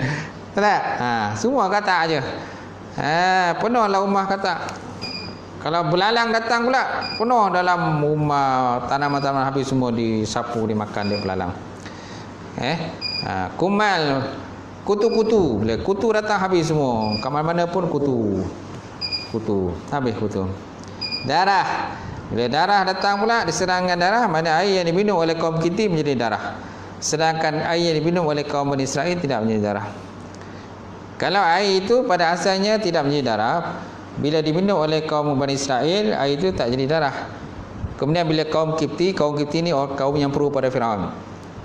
Tak? Semua kata aja. Penuhlah rumah kata. Kalau belalang datang pula, penuh dalam rumah, tanaman-tanaman habis semua disapu, dimakan oleh belalang. Kumal, kutu-kutu, bila kutu datang habis semua. Kamar mana pun kutu, habis kutu. Darah, bila darah datang pula, diserangkan darah, mana air yang diminum oleh kaum Kipti menjadi darah. Sedangkan air yang diminum oleh kaum Bani Israel tidak menjadi darah. Kalau air itu pada asalnya tidak menjadi darah, bila diminum oleh kaum Bani Israel, air itu tak jadi darah. Kemudian bila kaum Kipti ni kaum yang peru pada Firaun,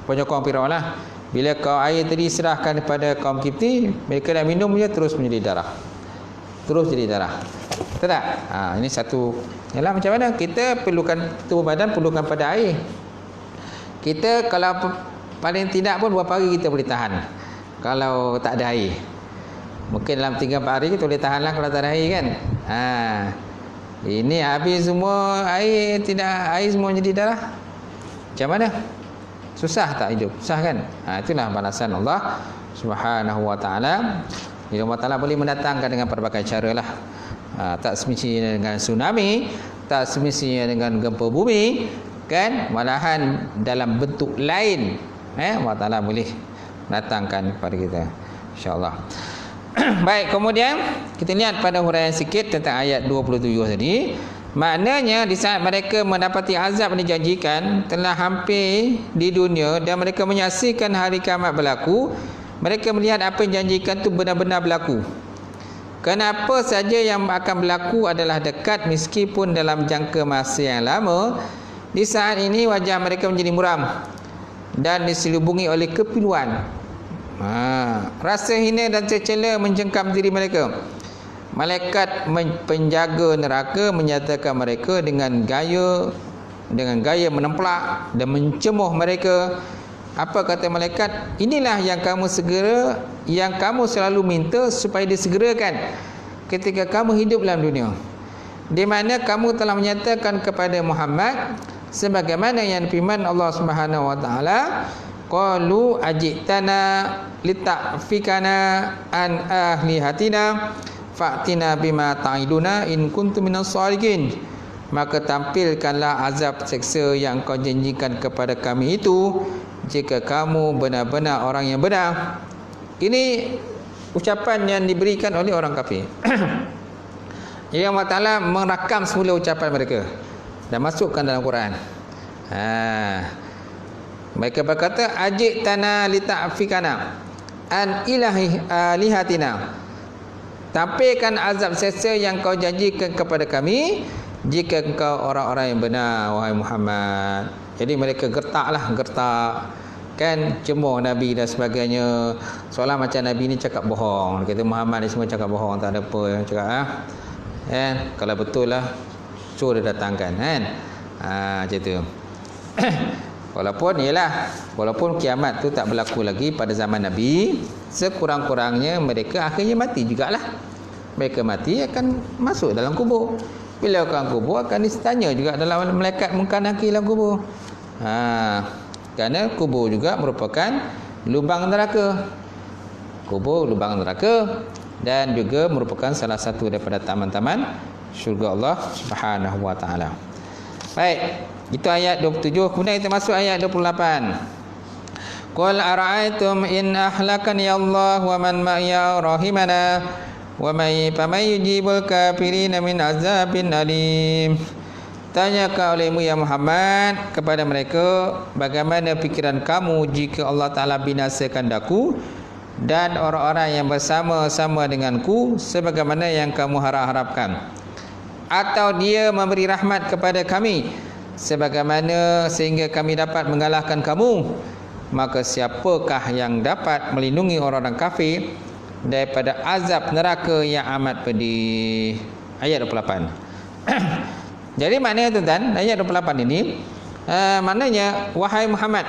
penyokong Firaun lah. Bila air tadi serahkan kepada kaum Kipti, mereka dah minumnya terus menjadi darah, terus jadi darah. Tak? Ini satu. Yalah, macam mana kita perlukan, tubuh badan perlukan pada air. Kita kalau paling tidak pun berapa hari kita boleh tahan kalau tak ada air. Mungkin dalam 3-4 hari kita boleh tahan lah kalau tak ada air kan. Ini habis semua air, air semua jadi darah. Macam mana? Susah tak hidup? Susah kan? Itulah balasan Allah Subhanahu Wa Ta'ala. Jadi Allah Ta'ala boleh mendatangkan dengan pelbagai cara lah. Tak semestinya dengan tsunami, tak semestinya dengan gempa bumi kan, malahan dalam bentuk lain Allah Ta'ala boleh datangkan kepada kita, insya-Allah. Baik, kemudian kita lihat pada huraian sikit tentang ayat 27 tadi. Maknanya di saat mereka mendapati azab yang dijanjikan telah hampir di dunia dan mereka menyaksikan hari kiamat berlaku, mereka melihat apa yang dijanjikan itu benar-benar berlaku. Kenapa saja yang akan berlaku adalah dekat meskipun dalam jangka masa yang lama. Di saat ini wajah mereka menjadi muram dan diselubungi oleh kepiluan. Rasa hina dan tercela mencengkam diri mereka. Malaikat penjaga neraka menyatakan mereka dengan gaya menemplak dan mencemuh mereka. Apa kata malaikat? Inilah yang kamu selalu minta supaya disegerakan ketika kamu hidup dalam dunia, di mana kamu telah menyatakan kepada Muhammad sebagaimana yang firman Allah Subhanahu Wa Taala, qalu ajitana lita'fikana an ahlihatina fa'tina bima ta'iduna in kuntum minas shadiqin. Maka tampilkanlah azab seksa yang kau janjikan kepada kami itu jika kamu benar-benar orang yang benar. Ini ucapan yang diberikan oleh orang kafir. Jadi Allah Ta'ala merakam semula ucapan mereka dan masukkan dalam Quran. Mereka berkata, ajik tanah lita'fikana an ilahi alihatina. Tampilkan azab seksa yang kau janjikan kepada kami jika engkau orang-orang yang benar, wahai Muhammad. Jadi mereka gertak, kan, cemooh Nabi dan sebagainya, seolah macam Nabi ni cakap bohong. Kata Muhammad ni semua cakap bohong, tak ada apa yang cakap. Kalau betul lah, suruh dia datangkan, kan. Macam tu. Walaupun kiamat tu tak berlaku lagi pada zaman Nabi, sekurang-kurangnya mereka akhirnya mati jugalah. Mereka mati akan masuk dalam kubur. Bila orang kubur akan ditanya juga dalam malaikat Munkar Nakir dalam kubur. Kerana kubur juga merupakan lubang neraka. Kubur lubang neraka dan juga merupakan salah satu daripada taman-taman syurga Allah Subhanahu wa taala. Baik, itu ayat 27. Kemudian kita masuk ayat 28. Qul ara'aytum in ahlakani Allah wa man ma'iya rahimana wa may yujibul kafirina min azabin alim. Tanyakan olehmu ya Muhammad kepada mereka, bagaimana fikiran kamu jika Allah Ta'ala binasakan daku dan orang-orang yang bersama-sama denganku sebagaimana yang kamu harap-harapkan, atau dia memberi rahmat kepada kami sebagaimana sehingga kami dapat mengalahkan kamu. Maka siapakah yang dapat melindungi orang-orang kafir daripada azab neraka yang amat pedih? Ayat 28. Jadi maknanya tuan-tuan, ayat 28 ini maknanya, wahai Muhammad,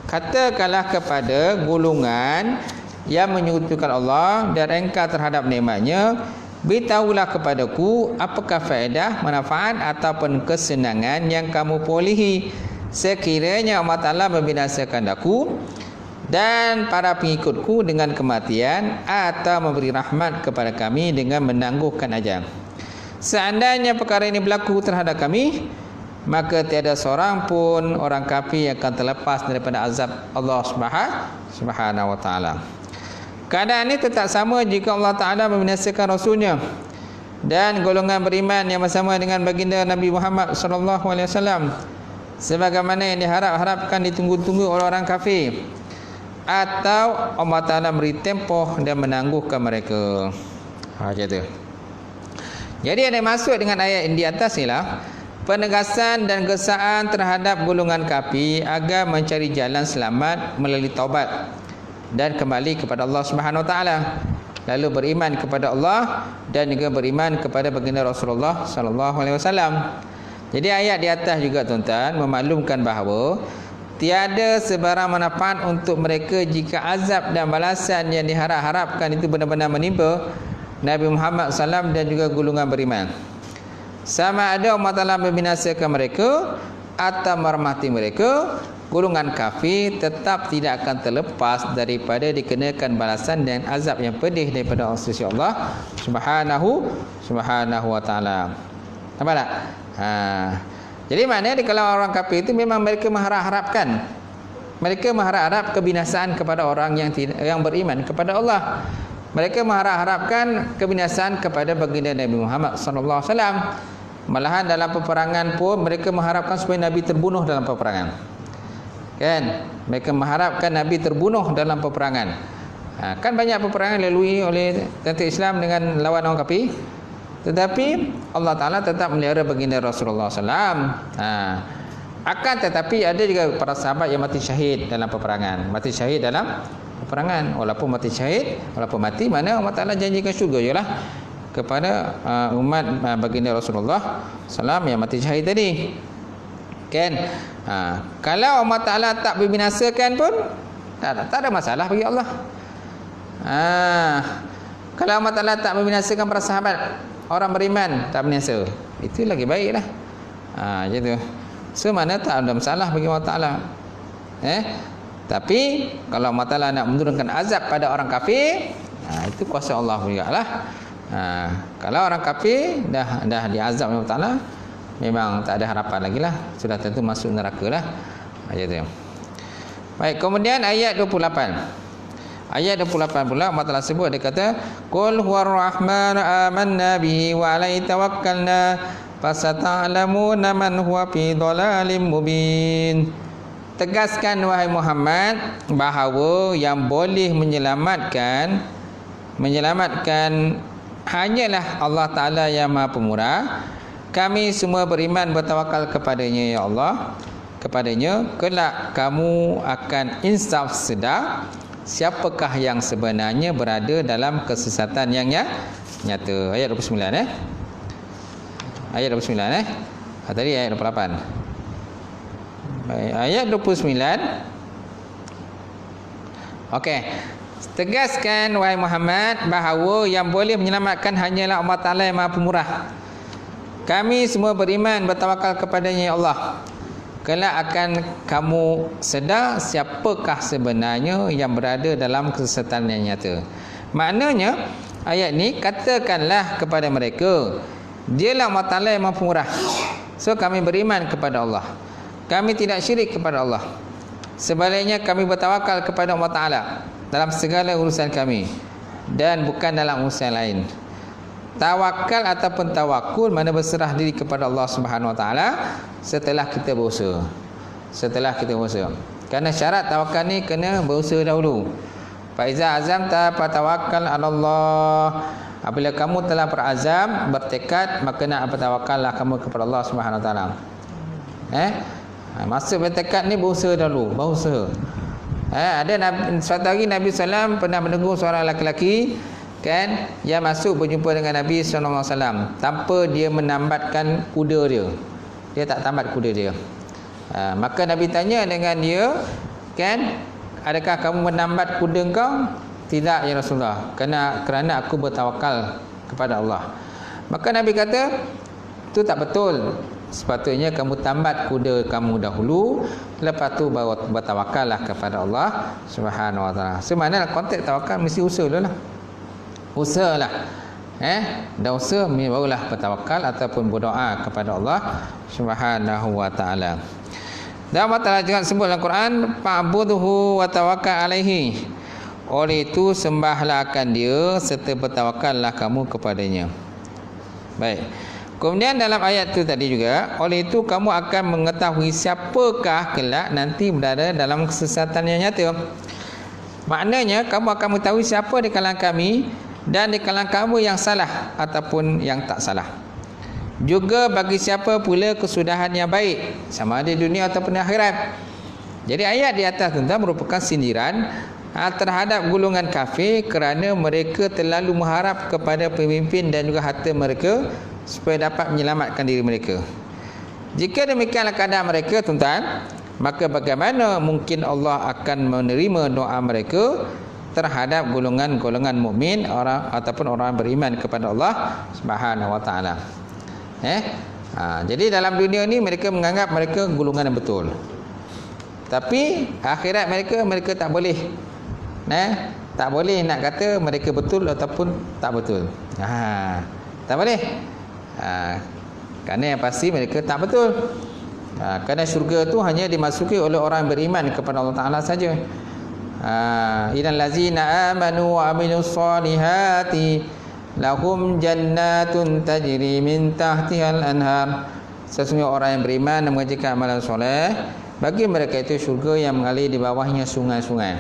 katakanlah kepada golongan yang menyekutukan Allah dan engkar terhadap nikmatnya, beritahulah kepadaku apakah faedah, manfaat ataupun kesenangan yang kamu perolehi sekiranya Allah Ta'ala membinasakan aku dan para pengikutku dengan kematian, atau memberi rahmat kepada kami dengan menangguhkan ajal. Seandainya perkara ini berlaku terhadap kami, maka tiada seorang pun orang kafir yang akan terlepas daripada azab Allah Subhanahu wa taala. Keadaan ini tetap sama jika Allah Ta'ala membinasakan Rasulnya dan golongan beriman yang bersama dengan baginda Nabi Muhammad SAW, sebagaimana yang diharap-harapkan ditunggu-tunggu oleh orang kafir, atau Allah Ta'ala beri tempoh dan menangguhkan mereka. Macam tu. Jadi yang dimaksud dengan ayat di atas ialah penegasan dan gesaan terhadap golongan kafir agar mencari jalan selamat melalui taubat dan kembali kepada Allah Subhanahu Wa Taala, lalu beriman kepada Allah dan juga beriman kepada baginda Rasulullah sallallahu alaihi wasallam. Jadi ayat di atas juga tuan-tuan memaklumkan bahawa tiada sebarang manfaat untuk mereka jika azab dan balasan yang diharap-harapkan itu benar-benar menimpa Nabi Muhammad SAW dan juga golongan beriman. Sama ada Allah Ta'ala membinasakan mereka atau merahmati mereka, golongan kafir tetap tidak akan terlepas daripada dikenakan balasan dan azab yang pedih daripada sisi Allah Subhanahu wa taala. Nampak tak? Jadi maknanya kalau orang kafir itu memang mereka mengharap-harapkan, mereka mengharap-harap kebinasaan kepada orang yang beriman kepada Allah. Mereka mengharap-harapkan kebinasaan kepada baginda Nabi Muhammad sallallahu alaihi wasallam. Malahan dalam peperangan pun mereka mengharapkan supaya Nabi terbunuh dalam peperangan. Kan? Mereka mengharapkan Nabi terbunuh dalam peperangan. Kan banyak peperangan dilalui oleh tentera Islam dengan lawan orang kafir. Tetapi Allah Ta'ala tetap melihara baginda Rasulullah SAW. Akan tetapi ada juga para sahabat yang mati syahid dalam peperangan. Mati syahid dalam peperangan. Walaupun mati syahid, walaupun mati, mana Allah Ta'ala janjikan syurga je lah kepada umat baginda Rasulullah SAW yang mati syahid tadi. Kan? Kalau Allah Ta'ala tak membinasakan pun tak ada masalah bagi Allah. Kalau Allah Ta'ala tak membinasakan para sahabat, orang beriman tak binasa, itu lagi baiklah. Macam tu. So mana tak ada masalah bagi Allah Ta'ala. Tapi kalau Allah Ta'ala nak menurunkan azab pada orang kafir, itu kuasa Allah juga lah. Kalau orang kafir dah diazab oleh Allah Taala, memang tak ada harapan lagi lah, sudah tentu masuk neraka lah. Ayat tu. Baik, kemudian ayat 28. Ayat 28 pula Allah Taala sebut, dia kata qul huwar rahmanu amanna bihi wa alaihi tawakkalna fasata'lamuna man huwa fi dhalalim mubin. Tegaskan wahai Muhammad bahawa yang boleh menyelamatkan hanyalah Allah Ta'ala yang Maha Pemurah. Kami semua beriman bertawakal kepadanya ya Allah. Kepadanya kelak kamu akan insaf sedar siapakah yang sebenarnya berada dalam kesesatan yang nyata. Ayat 29 Ayat 29 tadi ayat 28. Baik, ayat 29. Okey. Tegaskan wahai Muhammad bahawa yang boleh menyelamatkan hanyalah Allah Ta'ala yang Maha Pemurah. Kami semua beriman bertawakal kepadanya ya Allah. Kelak akan kamu sedar siapakah sebenarnya yang berada dalam kesesatan yang nyata. Maknanya ayat ni, katakanlah kepada mereka, dialah Allah Ta'ala yang Maha Pemurah. So kami beriman kepada Allah. Kami tidak syirik kepada Allah. Sebaliknya kami bertawakal kepada Allah Ta'ala dalam segala urusan kami dan bukan dalam urusan lain. Tawakal ataupun tawakul mana berserah diri kepada Allah Subhanahu Wa Ta'ala setelah kita berusaha. Kerana syarat tawakal ni kena berusaha dahulu. Fa iza azamta fatawakkal 'ala Allah. Apabila kamu telah berazam, bertekad, maka nak bertawakallah kamu kepada Allah Subhanahu Wa Ta'ala. Maksud bertekad ni berusaha dahulu, berusaha. Ada suatu hari Nabi SAW pernah menegur seorang lelaki kan, yang masuk berjumpa dengan Nabi SAW tanpa dia menambatkan kuda dia. Dia tak tambat kuda dia. Maka Nabi tanya dengan dia, kan, adakah kamu menambat kuda engkau? Tidak ya Rasulullah, kerana aku bertawakal kepada Allah. Maka Nabi kata, itu tak betul. Sepatutnya kamu tambat kuda kamu dahulu, lepas tu baru bertawakallah kepada Allah Subhanahu Wa Ta'ala. Semana konteks tawakal mesti usaha dulu lah. Usahalah. Dan usaha barulah bertawakal ataupun berdoa kepada Allah Subhanahu Wa Ta'ala. Dan Allah Ta'ala juga sebut dalam Quran, fa'budhu wa tawakkal alaihi. Oleh itu sembahlah akan dia serta bertawakallah kamu kepadanya. Baik. Kemudian dalam ayat itu tadi juga, oleh itu kamu akan mengetahui siapakah kelak nanti berada dalam kesesatan yang nyata. Maknanya kamu akan mengetahui siapa di kalangan kami dan di kalangan kamu yang salah ataupun yang tak salah. Juga bagi siapa pula kesudahan yang baik, sama ada di dunia ataupun di akhirat. Jadi ayat di atas tentang merupakan sindiran terhadap golongan kafir kerana mereka terlalu mengharap kepada pemimpin dan juga harta mereka supaya dapat menyelamatkan diri mereka. Jika demikianlah keadaan mereka, tuan-tuan, maka bagaimana mungkin Allah akan menerima doa mereka terhadap golongan-golongan mukmin orang ataupun orang beriman kepada Allah Subhanahu Wa Ta'ala. Jadi dalam dunia ni mereka menganggap mereka golongan yang betul. Tapi akhirat mereka tak boleh. Tak boleh nak kata mereka betul ataupun tak betul. Tak boleh. Kerana yang pasti mereka tak betul. Kerana syurga tu hanya dimasuki oleh orang yang beriman kepada Allah Ta'ala saja. Innal ladzina amanu wa amilus solihati lahum jannatun tajri min tahtihal anhar. Sesungguhnya orang yang beriman dan mengerjakan amalan soleh, bagi mereka itu syurga yang mengalir di bawahnya sungai-sungai.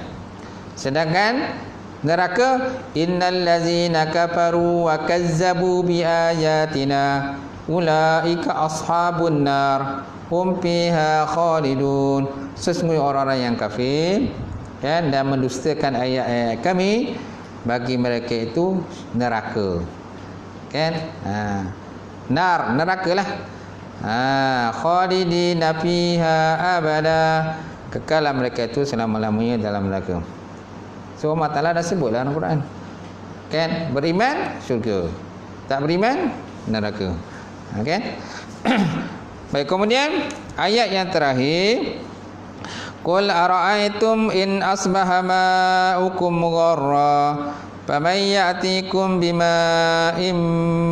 Sedangkan neraka, innal ladzina kafaru wa kazzabu bi ayatina ulaika ashabun nar hum fiha khalidun. Sesungguhnya orang-orang yang kafir dan mendustakan ayat-ayat kami, bagi mereka itu neraka. Neraka lah. Khalidina fiha abada, kekal mereka itu selama-lamanya dalam neraka. So Allah Ta'ala dah sebut dalam Al-Quran, beriman syurga, tak beriman neraka. Baik, kemudian ayat yang terakhir, qul ara'aytum in asbaha ma'ukum gharra faman ya'tikum bima'im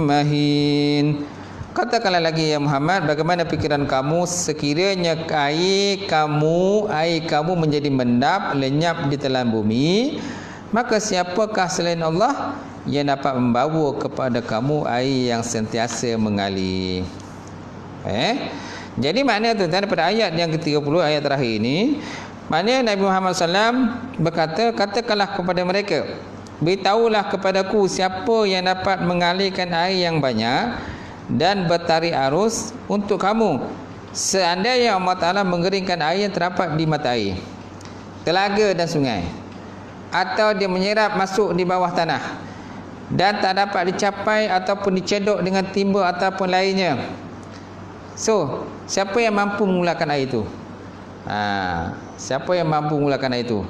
mahin. Katakanlah lagi ya Muhammad, bagaimana pikiran kamu sekiranya air kamu menjadi mendap, lenyap di telan bumi, maka siapakah selain Allah yang dapat membawa kepada kamu air yang sentiasa mengalir? Jadi maknanya tuan-tuan, pada ayat yang ke-30, ayat terakhir ini, maknanya Nabi Muhammad SAW berkata, katakanlah kepada mereka, beritahulah kepadaku siapa yang dapat mengalirkan air yang banyak dan bertarik arus untuk kamu, seandainya Allah Ta'ala mengeringkan air yang terdapat di mata air, telaga dan sungai, atau dia menyerap masuk di bawah tanah dan tak dapat dicapai ataupun dicedok dengan timba ataupun lainnya. So, siapa yang mampu mengeluarkan air itu? Siapa yang mampu mengeluarkan air itu?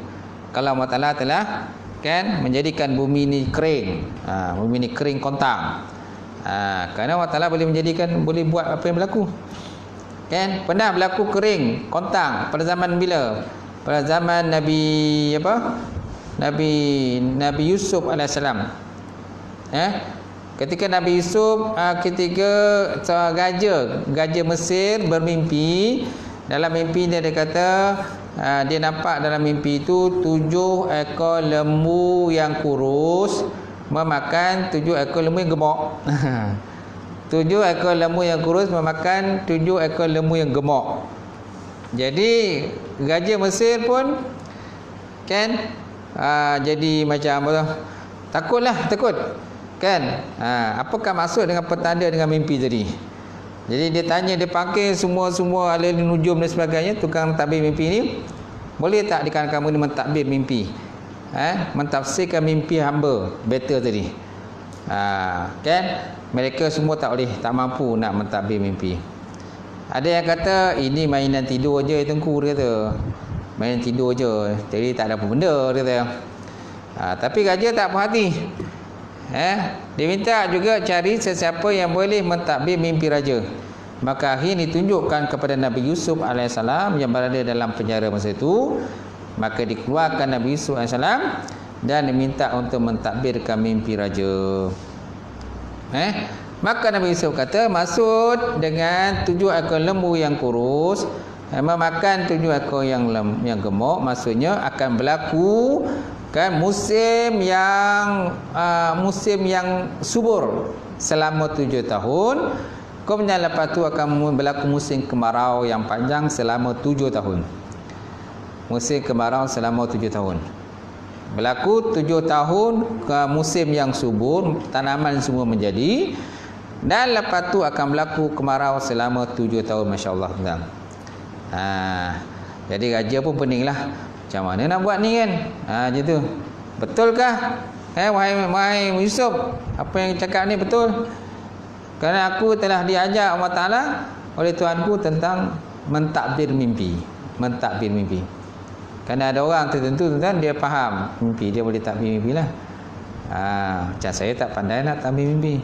Kalau Allah Ta'ala telah menjadikan bumi ni kering, bumi ni kering kontang, kerana Allah Ta'ala boleh buat apa yang berlaku. Pernah berlaku kering kontang pada zaman bila? Pada zaman Nabi Yusuf alaihissalam. Ketika Nabi Yusuf, ketika gajah Mesir bermimpi, dalam mimpi dia kata, dia nampak dalam mimpi itu 7 ekor lembu yang kurus memakan 7 ekor lembu yang gemuk. 7 ekor lembu yang kurus memakan 7 ekor lembu yang gemuk. Jadi gajah Mesir pun jadi macam apa? Takut. Apakah maksud dengan petanda dengan mimpi tadi? Jadi dia tanya, dia panggil semua ahli nujum dan sebagainya, tukang takbir mimpi ni, boleh tak di kalangan kamu ni mentadbir mimpi? Mentafsirkan mimpi hamba better tadi. Mereka semua tak mampu nak mentadbir mimpi. Ada yang kata ini mainan tidur je Tengku, dia kata. Mainan tidur je, jadi tak ada apa benda, dia kata. Tapi gajah tak puas hati. Dia minta juga cari sesiapa yang boleh mentadbir mimpi raja. Maka akhirnya ditunjukkan kepada Nabi Yusuf alaihissalam yang berada dalam penjara masa itu. Maka dikeluarkan Nabi Yusuf alaihissalam dan diminta untuk mentadbirkan mimpi raja. Maka Nabi Yusuf kata, maksud dengan 7 ekor lembu yang kurus memakan 7 ekor yang gemuk, maksudnya akan berlaku musim yang subur selama 7 tahun. Kemudian lepas tu akan berlaku musim kemarau yang panjang selama 7 tahun. Musim kemarau selama 7 tahun. Berlaku 7 tahun ke musim yang subur, tanaman semua menjadi, dan lepas tu akan berlaku kemarau selama 7 tahun. Masya-Allah. Jadi raja pun peninglah, macam mana nak buat ni kan? Gitu. Betulkah? Wahai Yusuf, apa yang cakap ni betul? Kerana aku telah diajar Allah Ta'ala oleh Tuhanku tentang mentadbir mimpi. Kerana ada orang tertentu tuan, dia faham mimpi, dia boleh takbir mimpi lah. Macam saya tak pandai nak takbir mimpi.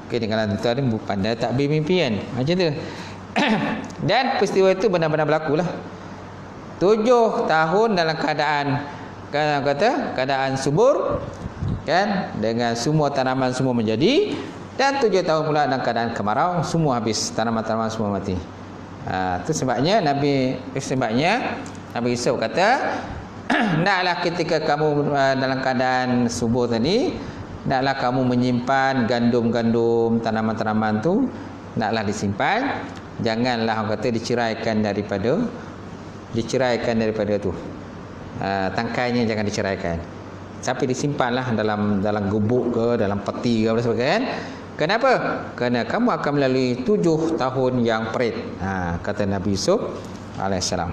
Kalau tuan ni pandai takbir mimpi kan, macam tu. Dan peristiwa itu benar-benar berlaku lah. 7 tahun dalam keadaan subur, dengan semua tanaman semua menjadi, dan 7 tahun pula dalam keadaan kemarau, semua habis, tanaman-tanaman semua mati. Itu sebabnya Nabi Yusuf kata, naklah ketika kamu dalam keadaan subur tadi, naklah kamu menyimpan gandum-gandum, tanaman-tanaman tu naklah disimpan, janganlah orang kata diceraikan daripada tu. Tangkainya jangan diceraikan, tapi disimpanlah dalam gubuk ke, dalam peti ke, apa sebagainya. Kenapa? Kerana kamu akan melalui 7 tahun yang perit, kata Nabi Yusuf alaihissalam.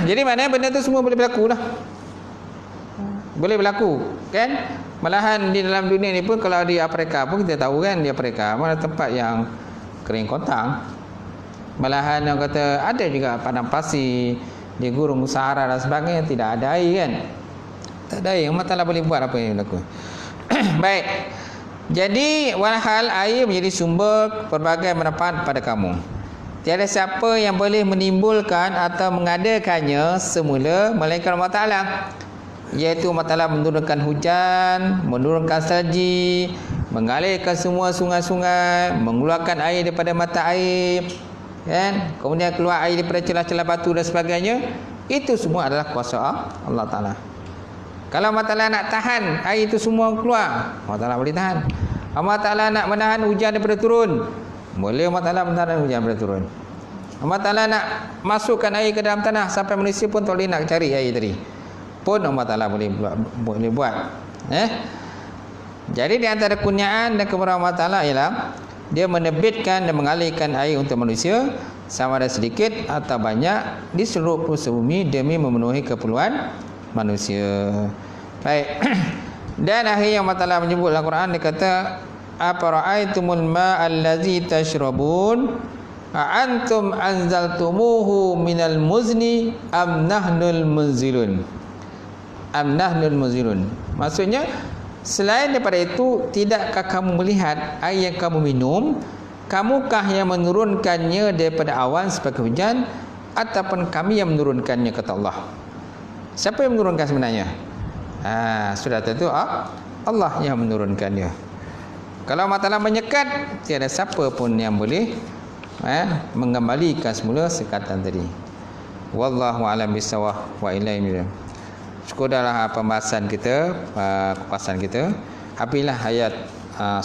Jadi maknanya benda tu semua boleh berlaku lah. Boleh berlaku, kan? Malahan di dalam dunia ni pun, kalau di Afrika pun kita tahu kan, di Afrika mana tempat yang kering kontang. Malahan yang kata ada juga padang pasir di gurun Sahara dan sebagainya, tidak ada air kan. Tak ada air, Allah Ta'ala boleh buat apa yang berlaku. Baik. Jadi walhal air menjadi sumber pelbagai manfaat pada kamu. Tiada siapa yang boleh menimbulkan atau mengadakannya semula melainkan Allah Ta'ala. iaitu Allah Ta'ala menurunkan hujan, menurunkan salji, mengalirkan semua sungai-sungai, mengeluarkan air daripada mata air, kan? Kemudian keluar air daripada celah-celah batu dan sebagainya. Itu semua adalah kuasa Allah Ta'ala. Kalau Allah Ta'ala nak tahan air itu semua keluar, Allah Ta'ala boleh tahan. Allah Ta'ala nak menahan hujan daripada turun, boleh Allah Ta'ala menahan hujan daripada turun. Allah Ta'ala nak masukkan air ke dalam tanah sampai manusia pun tak boleh nak cari air tadi, pun Allah Ta'ala boleh buat. Jadi di antara kurniaan dan kemudahan Allah Ta'ala ialah dia menerbitkan dan mengalirkan air untuk manusia, sama ada sedikit atau banyak, di seluruh pelosok bumi demi memenuhi keperluan manusia. Baik. Dan akhirnya Allah Ta'ala menyebut dalam Quran, dia kata, afara'aitumul ma'allazi tashrabun a'antum anzaltumuhu minal muzni am nahnul munzilun. Am nahnul munzilun. Maksudnya, selain daripada itu, tidakkah kamu melihat air yang kamu minum, kamukah yang menurunkannya daripada awan sebagai hujan, ataupun kami yang menurunkannya, kata Allah. Siapa yang menurunkan sebenarnya? Sudah tentu Allah yang menurunkannya. Kalau Allah Ta'ala menyekat, tiada siapa pun yang boleh mengembalikan semula sekatan tadi. Wallahu a'lam bissawab wa ilaihi. Sudahlah pembahasan kita, kupasan kita. Habislah ayat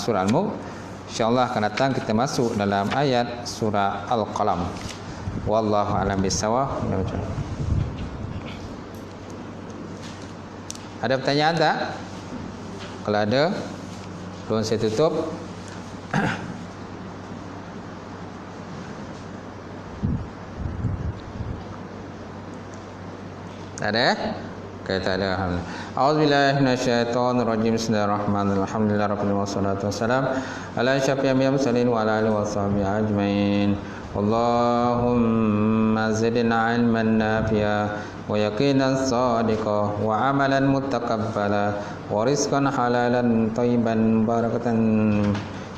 surah Al-Mulk. InsyaAllah akan datang kita masuk dalam ayat surah Al-Qalam. Wallahu a'lam bissawab. Ada pertanyaan tak? Kalau ada, tolong saya tutup. Tak ada? Okay, tak ada. Alhamdulillah. A'udzubillahi minasyaitonirrajim. Bismillahirrahmanirrahim. Alhamdulillahirabbil alamin wassalatu wassalamu ala asyrafil mursalin wa ala alihi washabihi ajmain. Allahumma zidna ilman nafi'a wa yaqinan sadiqa wa amalan mutaqabbala wa rizqan halalan thayyiban barakatan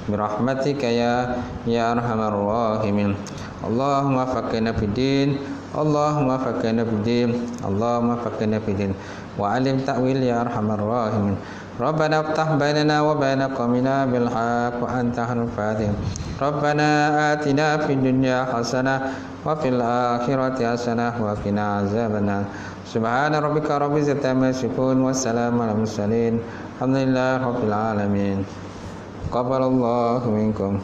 birahmatika ya arhamar rahimin. Allahumma faqihna fid din, Allahumma faqihna fid din, Allahumma faqihna fid din wa alim ta'wil ya arhamar rahimin. Rabbana iftah bainana wa baina qaumina bil haqq wa anta khairul fatihin. Rabbana atina fid dunya hasanah wa fil akhirati hasanah wa qina azabannar. Subhana rabbika rabbil izzati amma yasifun wa salamun alal mursalin. Alhamdulillahi rabbil alamin. Qabalallahu minkum.